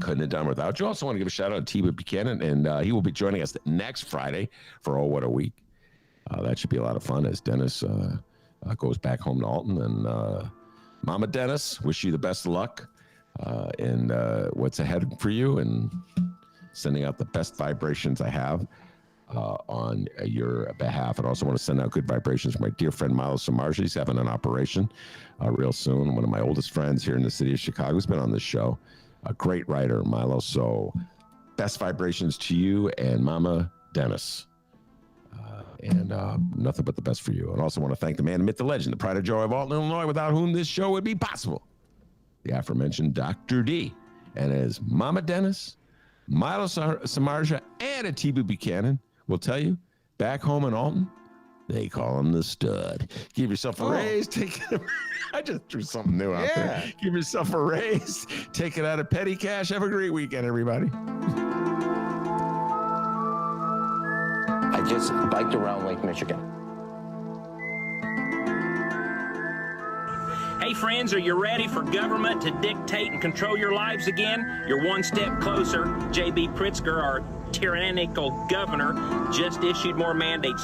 Couldn't have done without you. Also want to give a shout out to Wnba Champions, and he will be joining us next Friday for Oh What a Week. That should be a lot of fun as Dennis goes back home to Alton. And Mama Dennis, wish you the best of luck in what's ahead for you, and sending out the best vibrations I have on your behalf. And also want to send out good vibrations for my dear friend Milo Samarja. He's having an operation real soon. One of my oldest friends here in the city of Chicago has been on this show. A great writer, Milo. So best vibrations to you and Mama Dennis. And nothing but the best for you. And also want to thank the man, the myth, the legend, the pride of joy of Alton, Illinois, without whom this show would be possible. The aforementioned Dr. D. And as Mama Dennis, Milo Samarja, and a Wnba Champions will tell you, back home in Alton, they call him the stud. Give yourself a raise. I just threw something new out there. Give yourself a raise. Take it out of petty cash. Have a great weekend, everybody. I just biked around Lake Michigan. Hey friends, are you ready for government to dictate and control your lives again? You're one step closer. J.B. Pritzker, our tyrannical governor, just issued more mandates